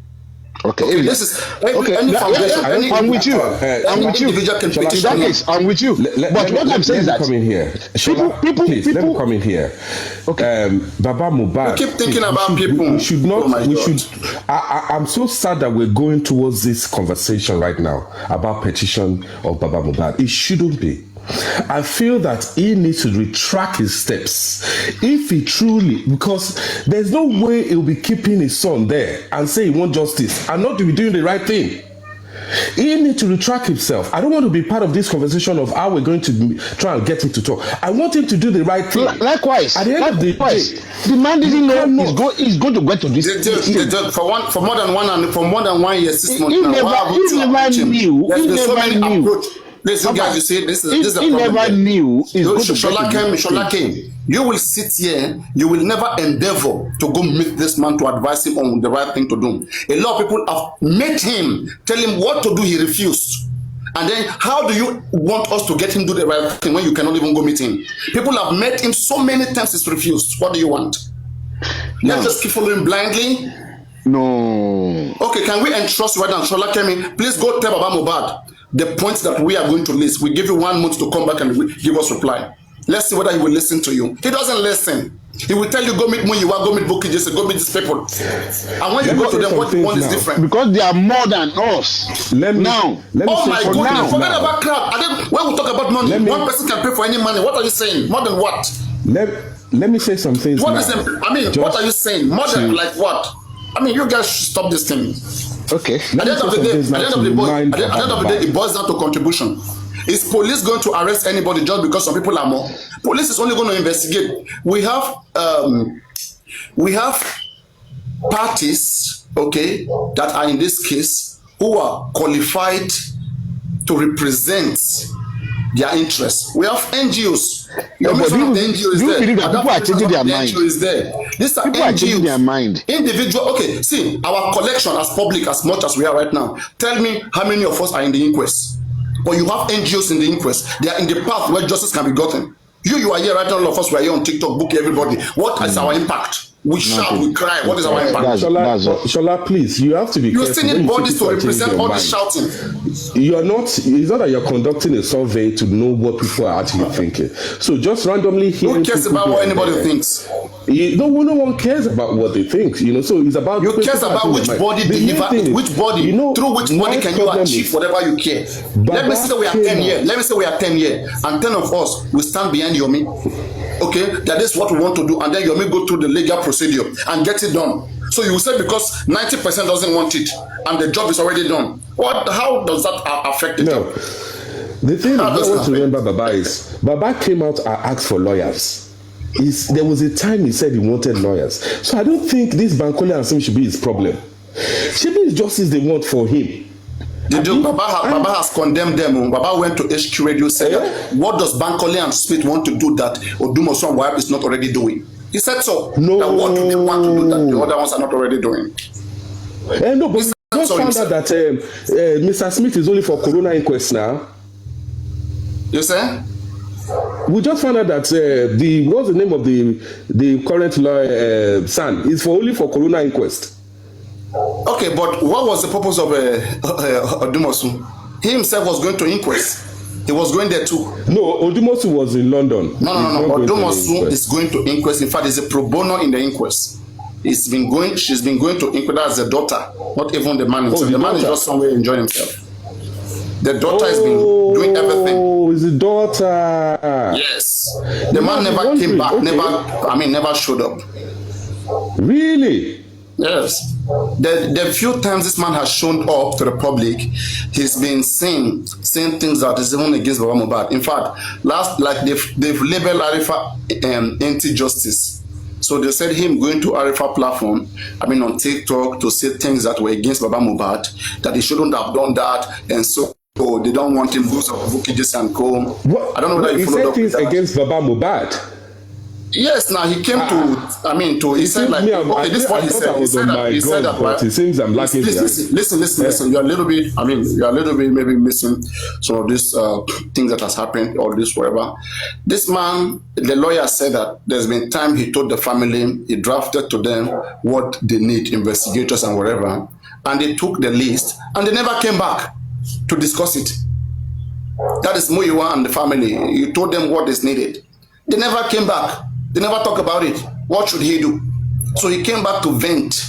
Okay. This is any foundation. I'm with you. Individual can petition. I'm with you. But what I'm saying is that come in here. People, let me come in here. Okay. Baba Mohbad. We keep thinking about people. We should not. I'm so sad that we're going towards this conversation right now about petition of Baba Mohbad. It shouldn't be. I feel that he needs to retract his steps if he truly, because there's no way he'll be keeping his son there and say he wants justice and not to be doing the right thing. He needs to retract himself. I don't want to be part of this conversation of how we're going to try and get him to talk. I want him to do the right thing. Likewise. At the end of the day, the man didn't know he's going to get to this. For more than 1 year, 6 months. He never knew. There's so many approaches. Listen, guys, you see, this is the problem. Never knew. Shola came. You will sit here. You will never endeavor to go meet this man to advise him on the right thing to do. A lot of people have met him, tell him what to do. He refused. And then, how do you want us to get him to do the right thing when you cannot even go meet him? People have met him so many times. He's refused. What do you want? Let's just keep following blindly. No. Okay, can we entrust you right now? Shola came. Please go tell Baba Mohbad the points that we are going to list. We give you 1 month to come back and give us reply. Let's see whether he will listen to you. He doesn't listen. He will tell you, go meet Muyiwa, go meet Bukky Jesse, go meet these people. And when you go to them, what you want is different. Because they are more than us. Oh my goodness, forget about crap. When we talk about money, one person can pay for any money. What are you saying? More than what? Let me say some things. What are you saying? More than like what? I mean, you guys should stop this thing. Okay. At the end of the day, it boils down to contribution. Is police going to arrest anybody just because some people are more? Police is only going to investigate. We have parties, okay, that are in this case who are qualified to represent their interests. We have NGOs. The NGO is there. People are changing their mind. These are people NGOs. Are changing their mind. Individual. Okay, see, our collection as public as much as we are right now. Tell me how many of us are in the inquest. But you have NGOs in the inquest. They are in the path where justice can be gotten. You are here right now. All of us, we are here on TikTok, book everybody. What is our impact? We shout, we cry. What is our impact? Shola, please, you have to be you careful. still need bodies to represent all this shouting. You're not, it's not that you're conducting a survey to know what people are actually thinking. So just randomly hearing. Who cares about what anybody thinks? No one cares about what they think, so it's about. You cares about which body deliver, which body, through which body can you achieve whatever you care. Let me say we are 10 here. Let me say we are 10 here, and 10 of us will stand behind Yomi. Okay, that is what we want to do, and then Yomi go through the legal procedure and get it done. So you will say because 90% doesn't want it, and the job is already done. How does that affect it? No, the thing I want to remember, Baba, is Baba came out and asked for lawyers. There was a time he said he wanted lawyers. So I don't think this Bankole and Sim should be his problem. Should be the justice they want for him. Baba has condemned them. Baba went to HQ Radio, said, what does Bankole and Smith want to do that Odumosu and Wahab is not already doing? He said so. No. That what do they want to do that the other ones are not already doing? No, but we just found out that Mr. Smith is only for Corona inquest now. You say? We just found out that what's the name of the current lawyer, son, is only for Corona inquest. Okay, but what was the purpose of Odumosu? He himself was going to inquest. He was going there too. No, Odumosu was in London. No. Odumosu is going to inquest. In fact, he's a pro bono in the inquest. She's been going to inquest as a daughter, not even the man himself. The man is just somewhere enjoying himself. The daughter has been doing everything. Oh, it's the daughter. Yes. The man never came back, never showed up. Really? Yes. The few times this man has shown up to the public, he's been saying things that is even against Baba MOHBAD. In fact, they've labeled Arifa anti-justice. So they said him going to Arifa platform, on TikTok to say things that were against Baba MOHBAD, that he shouldn't have done that, and so they don't want him because of Bukijes and Co. I don't know whether he said things against Baba MOHBAD. Yes, now he came he said like, okay, this is what he said. He said that, but it seems I'm lacking. Listen. You're a little bit maybe missing some of these things that has happened or this whatever. This man, the lawyer said that there's been time he told the family, he drafted to them what they need, investigators and whatever, and they took the list and they never came back to discuss it. That is Muyiwa and the family. You told them what is needed. They never came back. They never talk about it. What should he do? So he came back to vent.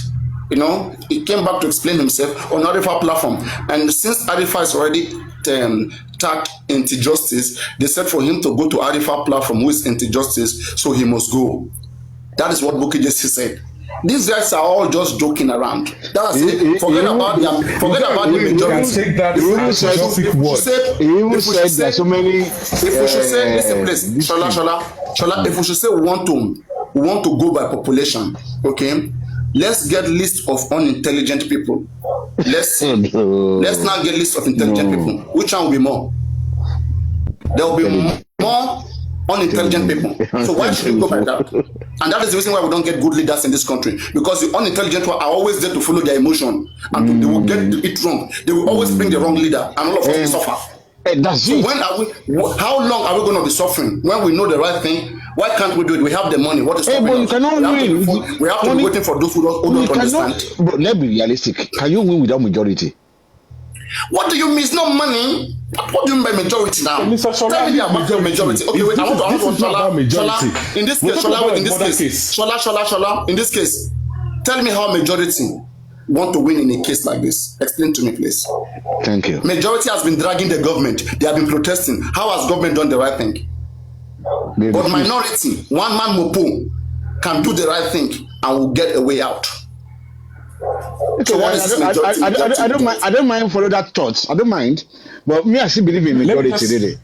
He came back to explain himself on Arifa platform. And since Arifa is already tagged anti-justice, they said for him to go to Arifa platform, who is anti-justice, so he must go. That is what Bukky just said. These guys are all just joking around. That's it. Forget about the majority. Take that he even said there are so many. If we should say, listen, please, Shola, if we should say we want to go by population, okay? Let's get list of unintelligent people. Let's not get list of intelligent people. Which one will be more? There will be more unintelligent people. So why should we go by that? And that is the reason why we don't get good leaders in this country. Because the unintelligent ones are always there to follow their emotion. And they will get it wrong. They will always bring the wrong leader. And all of us will suffer. So how long are we going to be suffering? When we know the right thing, why can't we do it? We have the money. What is stopping us? You cannot win. We have to be waiting for those who don't understand. But let's be realistic. Can you win without majority? What do you mean? It's not money. What do you mean by majority now? Tell me about the majority. Okay, wait. I want to Shola. In this case, Shola. In this case, tell me how majority want to win in a case like this. Explain to me, please. Thank you. Majority has been dragging the government. They have been protesting. How has government done the right thing? But minority, one man Mopo, can do the right thing and will get a way out. Okay, so I don't mind follow that thought. I don't mind, but me I still believe in majority really.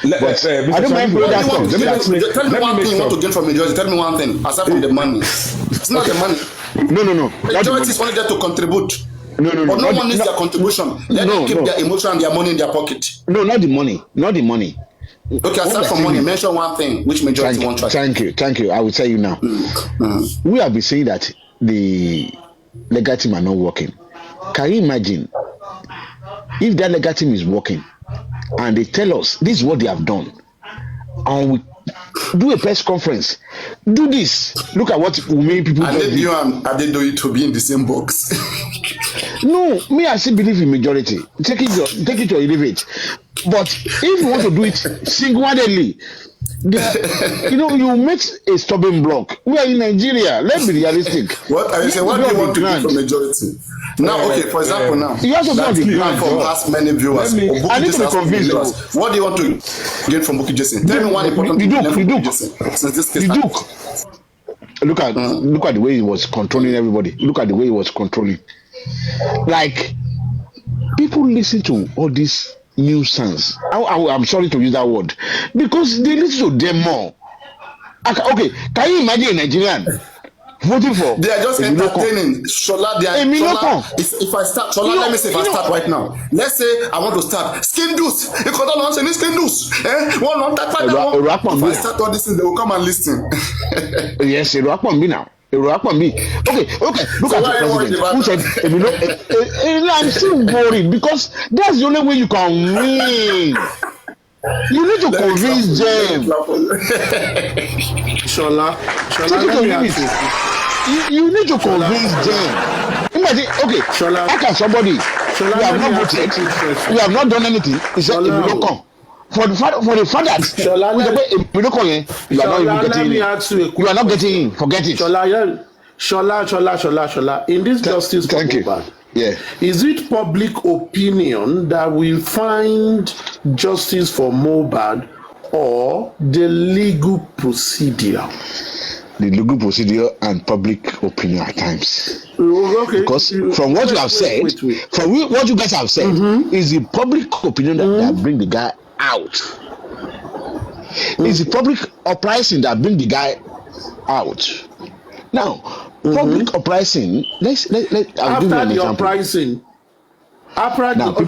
But I don't mind follow that thought. Tell me one thing you want to gain from majority. Tell me one thing aside from the money. It's not the money. No. Majority is only there to contribute. No. But no one needs their contribution. Let them keep their emotion and their money in their pocket. No, not the money. Okay, aside from money, mention one thing which majority wants. Thank you. I will tell you now. We have been saying that the legal team are not working. Can you imagine if that legal team is working and they tell us this is what they have done, and we do a press conference? do this. Look at what many people I just need you and Adedoyi to be in the same box. No, me, I still believe in majority. Take it or leave it. But if you want to do it single-handedly, you make a stubborn block. We are in Nigeria. Let's be realistic. What are you saying? What do you want to do for majority? Now, okay, for example, now you have to that the platform has many viewers. I need to be convinced. What do you want to get from Bukky Jesse? Tell me one important thing from Bukky Jesse. Since this case Look at the way he was controlling everybody. Look at the way he was controlling. Like, people listen to all these nuisance. I'm sorry to use that word because they listen to them more. Okay, can you imagine a Nigerian voting for? They are just entertaining. Shola, they are. Shola, if I start, Shola, let me say if I start right now. Let's say I want to start skin juice. You can don't answer skin juice. One on that one. If I start all this, they will come and listen. Yes, it will happen me now. It will happen me. Okay. Look at the president who said, I'm still worried because that's the only way you can win. You need to convince them. Shola, you need to convince them. Imagine, okay, Shola, how can somebody you have not voted, you have not done anything, he said, if you don't come. For the fact that if you don't come in, you are not even getting in. You are not getting in. Forget it. Shola. In this justice for MOHBAD, is it public opinion that will find justice for MOHBAD or the legal procedure? The legal procedure and public opinion at times. Okay. Because from what you have said, from what you guys have said, is the public opinion that bring the guy out. It's the public uprising that bring the guy out. Now, public uprising. Let's. I'll give you an example. After the uprising,